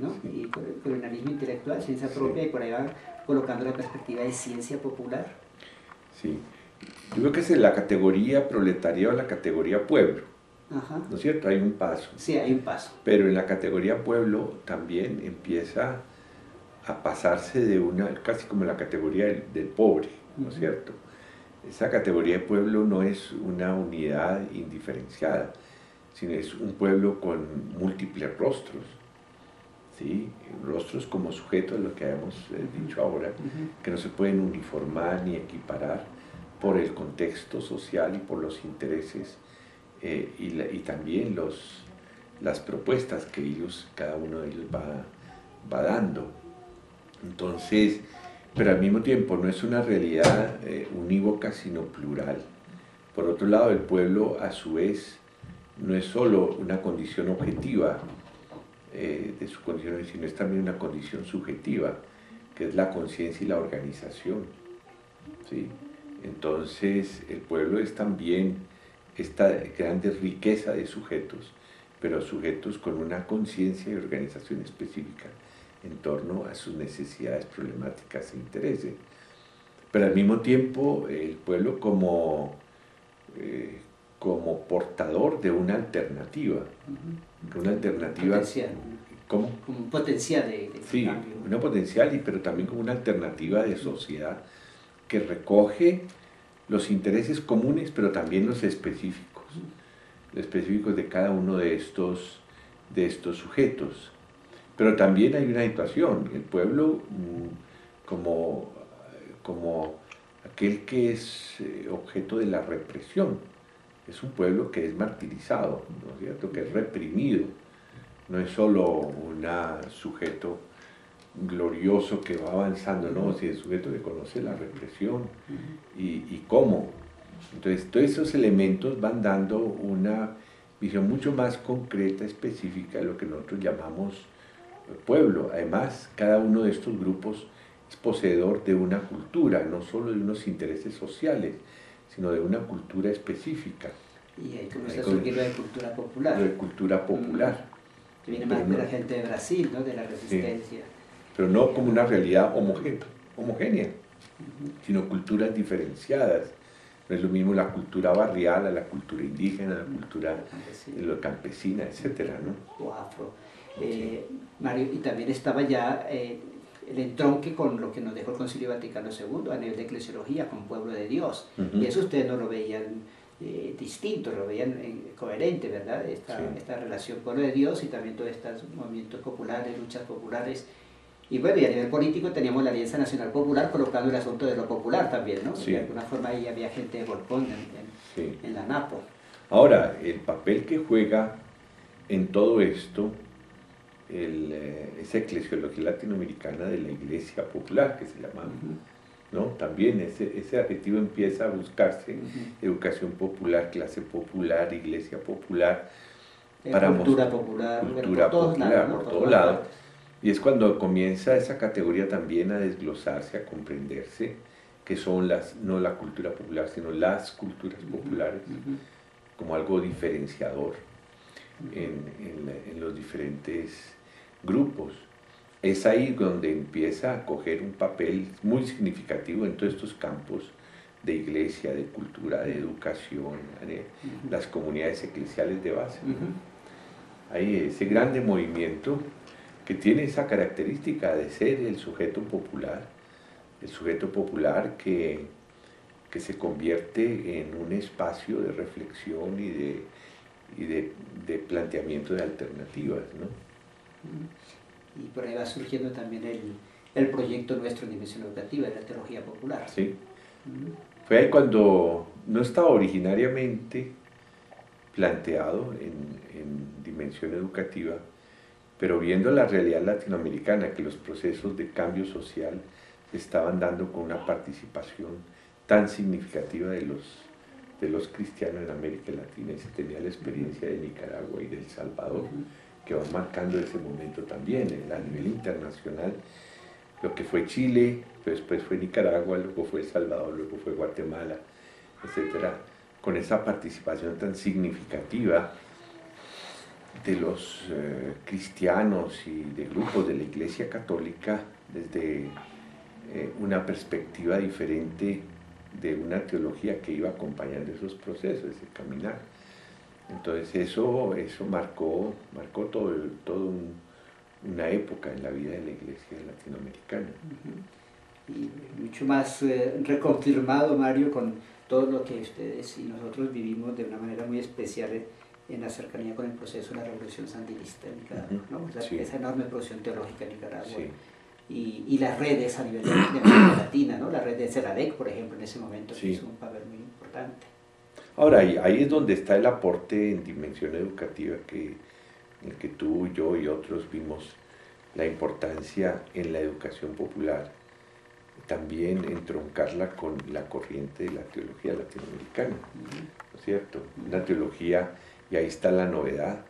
¿no? Sí. Y colonialismo intelectual, ciencia propia, sí. Y por ahí va colocando la perspectiva de ciencia popular. Sí, yo creo que es la categoría proletariado, la categoría pueblo. Ajá. ¿No es cierto? Hay un paso. Sí, hay un paso. Pero en la categoría pueblo también empieza a pasarse de casi como la categoría del pobre, ¿no es cierto? Esa categoría de pueblo no es una unidad indiferenciada, sino es un pueblo con múltiples rostros, ¿sí? Rostros como sujetos, lo que habíamos dicho ahora, que no se pueden uniformar ni equiparar por el contexto social y por los intereses y también las propuestas que cada uno de ellos va dando. Entonces, pero al mismo tiempo no es una realidad unívoca, sino plural. Por otro lado, el pueblo, a su vez, no es solo una condición objetiva de su condición, sino es también una condición subjetiva, que es la conciencia y la organización, ¿sí? Entonces, el pueblo es también esta grande riqueza de sujetos, pero sujetos con una conciencia y organización específica en torno a sus necesidades, problemáticas e intereses. Pero al mismo tiempo el pueblo como portador de una alternativa. Una alternativa... Potencial. ¿Cómo? Como un potencial de sí, cambio. Una potencial, pero también como una alternativa de sociedad que recoge los intereses comunes, pero también los específicos de cada uno de estos sujetos. Pero también hay una situación, el pueblo como aquel que es objeto de la represión, es un pueblo que es martirizado, ¿no es cierto?, que es reprimido, no es solo un sujeto glorioso que va avanzando, no, si es un sujeto que conoce la represión y cómo. Entonces, todos esos elementos van dando una visión mucho más concreta, específica de lo que nosotros llamamos pueblo. Además, cada uno de estos grupos es poseedor de una cultura, no solo de unos intereses sociales, sino de una cultura específica. Y ahí comienza a surgir lo de cultura popular. Lo de cultura popular. Que viene más de la gente de Brasil, ¿no?, de la resistencia. Sí. Pero no como una realidad homogénea, sino culturas diferenciadas. No es lo mismo la cultura barrial a la cultura indígena, la cultura campesina, etcétera, ¿no? O afro. Mario, y también estaba ya el entronque con lo que nos dejó el Concilio Vaticano II a nivel de eclesiología, con pueblo de Dios. Y eso ustedes no lo veían distinto, lo veían coherente, ¿verdad? Esta relación pueblo de Dios y también todos estos movimientos populares, luchas populares. Y bueno, y a nivel político teníamos la Alianza Nacional Popular colocando el asunto de lo popular también, ¿no? Sí. De alguna forma ahí había gente de Volpón en la NAPO. Ahora, el papel que juega en todo esto esa eclesiología latinoamericana de la Iglesia Popular, que se llama, ¿no? También ese adjetivo empieza a buscarse, educación popular, clase popular, iglesia popular, cultura popular, cultura popular, por todos lados, Y es cuando comienza esa categoría también a desglosarse, a comprenderse, que son no la cultura popular, sino las culturas populares, como algo diferenciador en los diferentes grupos. Es ahí donde empieza a coger un papel muy significativo en todos estos campos de iglesia, de cultura, de educación, las comunidades eclesiales de base. Hay ese grande movimiento que tiene esa característica de ser el sujeto popular que se convierte en un espacio de reflexión y de planteamiento de alternativas, ¿no? Y por ahí va surgiendo también el proyecto nuestro en Dimensión Educativa de la Teología Popular. Sí. Fue ahí cuando no estaba originariamente planteado en Dimensión Educativa, pero viendo la realidad latinoamericana, que los procesos de cambio social se estaban dando con una participación tan significativa de los cristianos en América Latina, y se tenía la experiencia de Nicaragua y de El Salvador, que van marcando ese momento también a nivel internacional. Lo que fue Chile, después fue Nicaragua, luego fue El Salvador, luego fue Guatemala, etcétera, con esa participación tan significativa de los cristianos y de grupos de la Iglesia Católica desde una perspectiva diferente de una teología que iba acompañando esos procesos, ese caminar. Entonces eso marcó todo una época en la vida de la Iglesia latinoamericana. Y mucho más reconfirmado, Mario, con todo lo que ustedes y nosotros vivimos de una manera muy especial en la cercanía con el proceso de la Revolución Sandinista en Nicaragua, ¿no? Sí. Esa enorme producción teológica en Nicaragua. Sí. Y las redes a nivel de América Latina, ¿no? La red de CELADEC, por ejemplo, en ese momento Sí. hizo un papel muy importante. Ahora, ahí es donde está el aporte en Dimensión Educativa, en el que tú, yo y otros vimos la importancia en la educación popular, también entroncarla con la corriente de la teología latinoamericana, ¿no es cierto? Una teología, y ahí está la novedad,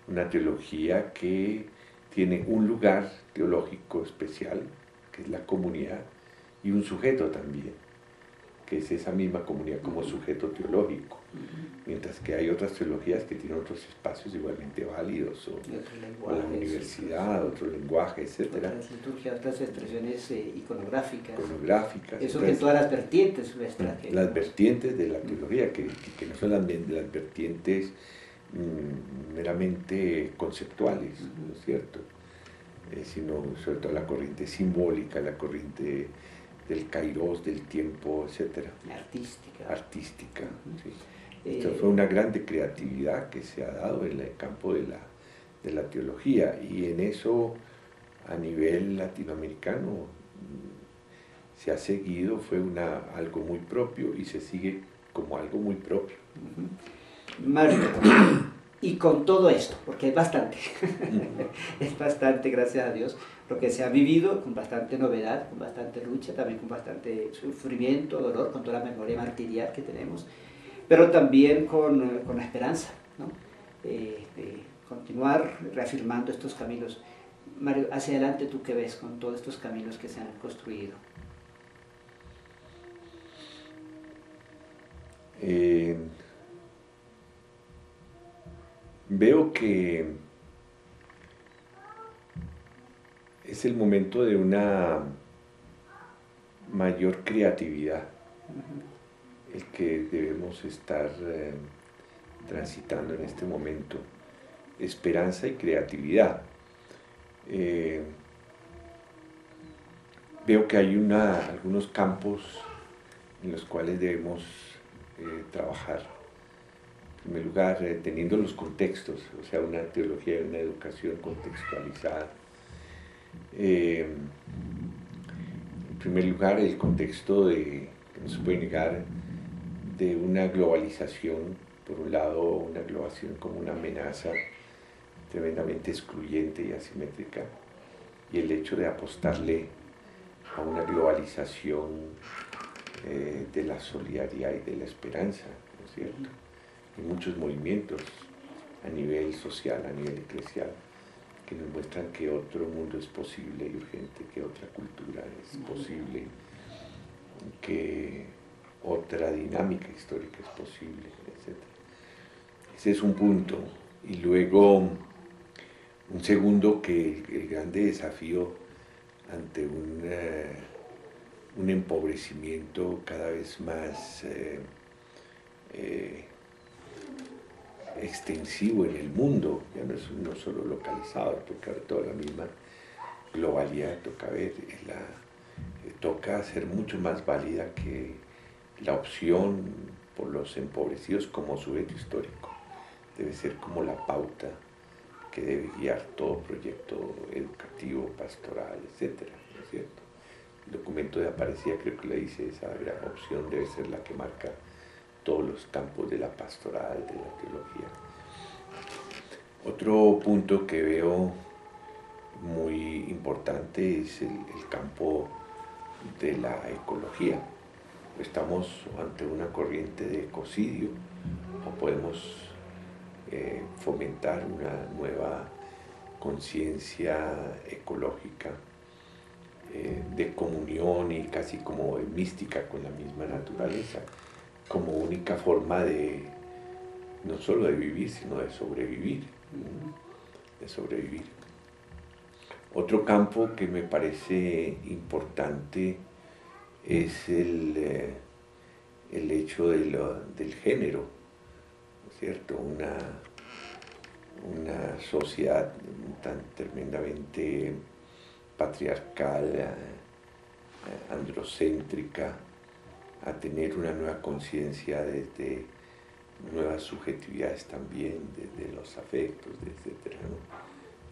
una teología que tiene un lugar teológico especial, que es la comunidad, y un sujeto también, que es esa misma comunidad como sujeto teológico, mientras que hay otras teologías que tienen otros espacios igualmente válidos, o la universidad, otro lenguaje, etc. Otras liturgias, otras expresiones iconográficas. Eso Entonces, en todas las vertientes nuestras. Las vertientes de la teología, que no son las vertientes meramente conceptuales, ¿no es cierto? Sino sobre todo la corriente simbólica, la corriente del kairos, del tiempo, etc. Artística. Sí. Esto fue una grande creatividad que se ha dado en el campo de la teología, y en eso a nivel latinoamericano se ha seguido, fue algo muy propio y se sigue como algo muy propio. Mario, y con todo esto, porque es bastante, es bastante, gracias a Dios, lo que se ha vivido, con bastante novedad, con bastante lucha, también con bastante sufrimiento, dolor, con toda la memoria martirial que tenemos, pero también con la esperanza, ¿no? De continuar reafirmando estos caminos. Mario, hacia adelante, ¿tú qué ves con todos estos caminos que se han construido? Veo que es el momento de una mayor creatividad, el que debemos estar transitando en este momento. Esperanza y creatividad. Veo que hay algunos campos en los cuales debemos trabajar. En primer lugar, teniendo los contextos, o sea, una teología y una educación contextualizada. En primer lugar, el contexto que no se puede negar, de una globalización, por un lado, una globalización como una amenaza tremendamente excluyente y asimétrica, y el hecho de apostarle a una globalización de la solidaridad y de la esperanza, ¿no es cierto? Hay muchos movimientos a nivel social, a nivel eclesial, que nos muestran que otro mundo es posible y urgente, que otra cultura es posible, que otra dinámica histórica es posible, etc. Ese es un punto. Y luego, un segundo, que el grande desafío ante un empobrecimiento cada vez más extensivo en el mundo, ya no solo localizado, toca ver toda la misma globalidad, toca hacer mucho más válida que la opción por los empobrecidos como sujeto histórico. Debe ser como la pauta que debe guiar todo proyecto educativo, pastoral, etcétera, ¿no es cierto? El documento de Aparecida creo que le dice esa gran opción debe ser la que marca todos los campos de la pastoral, de la teología. Otro punto que veo muy importante es el campo de la ecología. Estamos ante una corriente de ecocidio, o podemos fomentar una nueva conciencia ecológica de comunión y casi como de mística con la misma naturaleza, como única forma de no solo de vivir, sino de sobrevivir. Otro campo que me parece importante es el hecho del género, ¿no es cierto? Una sociedad tan tremendamente patriarcal, androcéntrica, a tener una nueva conciencia desde nuevas subjetividades también, desde los afectos, etc., ¿no?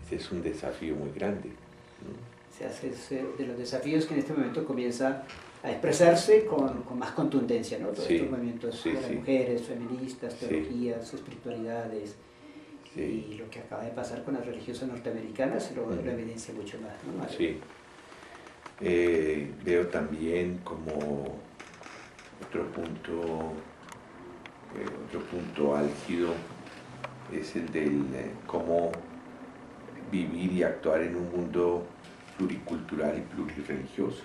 Ese es un desafío muy grande, ¿no? Se hace de los desafíos que en este momento comienza a expresarse con más contundencia, ¿no? Todos estos movimientos de las mujeres, feministas, teologías, espiritualidades, y lo que acaba de pasar con las religiosas norteamericanas lo evidencia mucho más, ¿no? Sí. Veo también como otro punto álgido es el del cómo vivir y actuar en un mundo pluricultural y plurireligioso.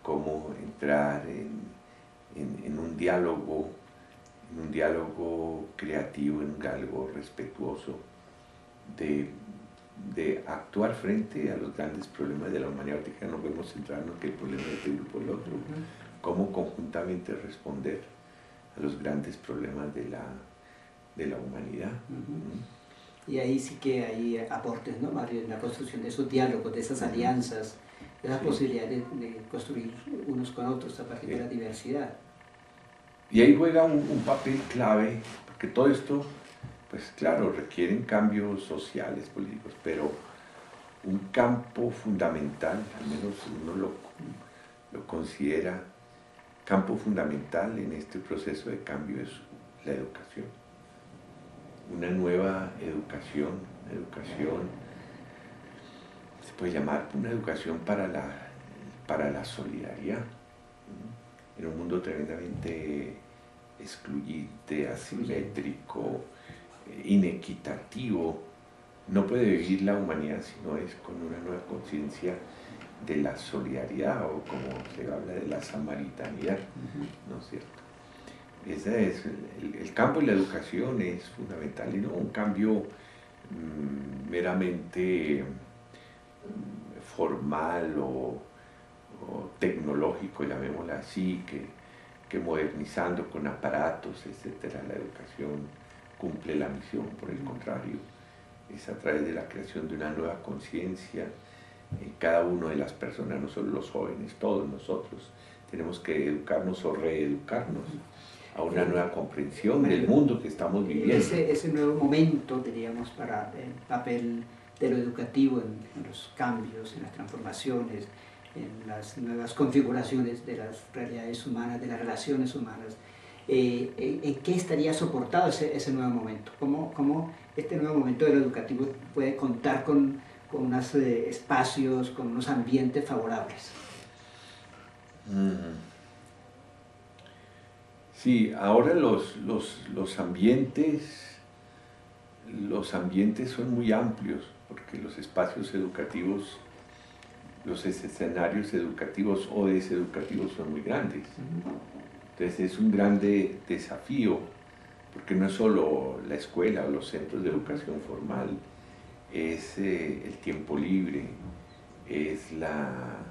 Cómo entrar en un diálogo creativo, en un diálogo respetuoso de actuar frente a los grandes problemas de la humanidad. Ahorita no podemos centrarnos que el problema de este grupo o el otro, cómo conjuntamente responder a los grandes problemas de la humanidad. Y ahí sí que hay aportes, ¿no, Mario? En la construcción de esos diálogos, de esas alianzas, de la posibilidad de construir unos con otros a partir de la diversidad. Y ahí juega un papel clave, porque todo esto, pues claro, requieren cambios sociales, políticos, pero un campo fundamental, al menos uno lo considera, campo fundamental en este proceso de cambio es la educación. Una nueva educación se puede llamar una educación para la solidaridad. En un mundo tremendamente excluyente, asimétrico, inequitativo, no puede vivir la humanidad si no es con una nueva conciencia de la solidaridad, o como se habla de la samaritanidad, ¿no es cierto? Ese es el campo de la educación es fundamental, y no un cambio meramente formal o tecnológico, llamémoslo así, que modernizando con aparatos, etcétera, la educación cumple la misión. Por el contrario, es a través de la creación de una nueva conciencia en cada una de las personas, no solo los jóvenes, todos nosotros tenemos que educarnos o reeducarnos a una nueva comprensión del mundo que estamos viviendo. Ese nuevo momento, diríamos, para el papel de lo educativo en los cambios, en las transformaciones, en las nuevas configuraciones de las realidades humanas, de las relaciones humanas, ¿en qué estaría soportado ese nuevo momento? ¿Cómo este nuevo momento de lo educativo puede contar con unos espacios, con unos ambientes favorables? Sí, ahora los ambientes los ambientes son muy amplios, porque los espacios educativos, los escenarios educativos o deseducativos son muy grandes. Entonces es un grande desafío, porque no es solo la escuela o los centros de educación formal, es el tiempo libre, es la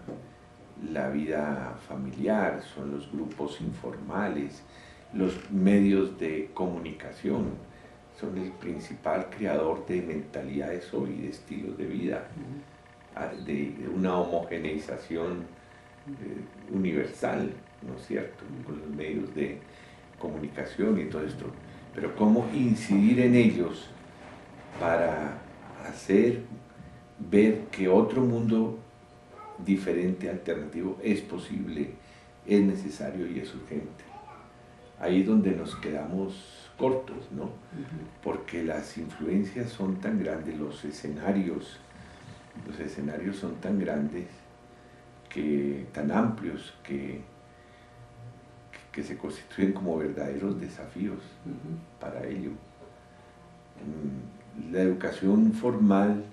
vida familiar, son los grupos informales, los medios de comunicación, son el principal creador de mentalidades hoy, de estilos de vida, de una homogeneización universal, ¿no es cierto?, con los medios de comunicación y todo esto. Pero cómo incidir en ellos para hacer ver que otro mundo diferente, alternativo, es posible, es necesario y es urgente. Ahí es donde nos quedamos cortos, ¿no? Porque las influencias son tan grandes, los escenarios son tan grandes, tan amplios, que se constituyen como verdaderos desafíos para ello. La educación formal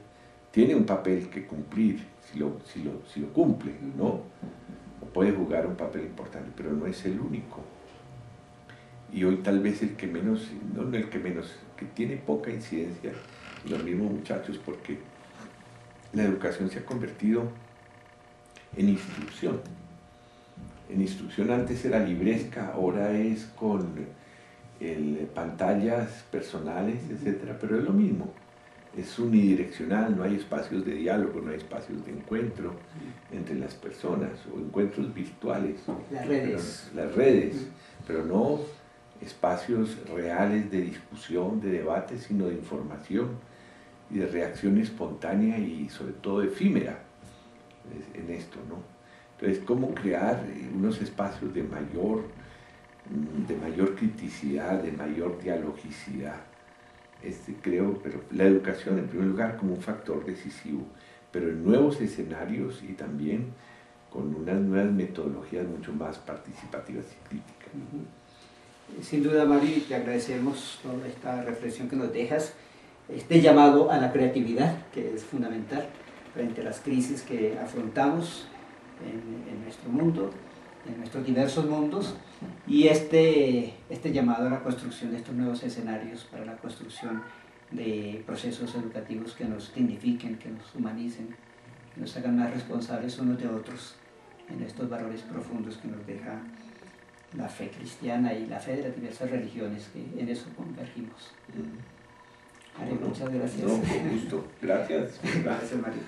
tiene un papel que cumplir, si lo cumple, ¿no? Puede jugar un papel importante, pero no es el único. Y hoy tal vez el que menos, no el que menos, que tiene poca incidencia, los mismos muchachos, porque la educación se ha convertido en instrucción. En instrucción antes era libresca, ahora es con pantallas personales, etc. Pero es lo mismo, es unidireccional, no hay espacios de diálogo, no hay espacios de encuentro entre las personas, o encuentros virtuales. Las redes, pero no espacios reales de discusión, de debate, sino de información y de reacción espontánea y sobre todo efímera en esto, ¿no? Entonces, ¿cómo crear unos espacios de mayor criticidad, de mayor dialogicidad? Creo, pero la educación en primer lugar como un factor decisivo, pero en nuevos escenarios y también con unas nuevas metodologías mucho más participativas y críticas. Sin duda, Mario, te agradecemos toda esta reflexión que nos dejas, este llamado a la creatividad, que es fundamental frente a las crisis que afrontamos en nuestro mundo, en nuestros diversos mundos, y este llamado a la construcción de estos nuevos escenarios para la construcción de procesos educativos que nos dignifiquen, que nos humanicen, que nos hagan más responsables unos de otros en estos valores profundos que nos deja la fe cristiana y la fe de las diversas religiones, que en eso convergimos. Mario, muchas gracias. No, con gusto. Gracias. Gracias, Mario.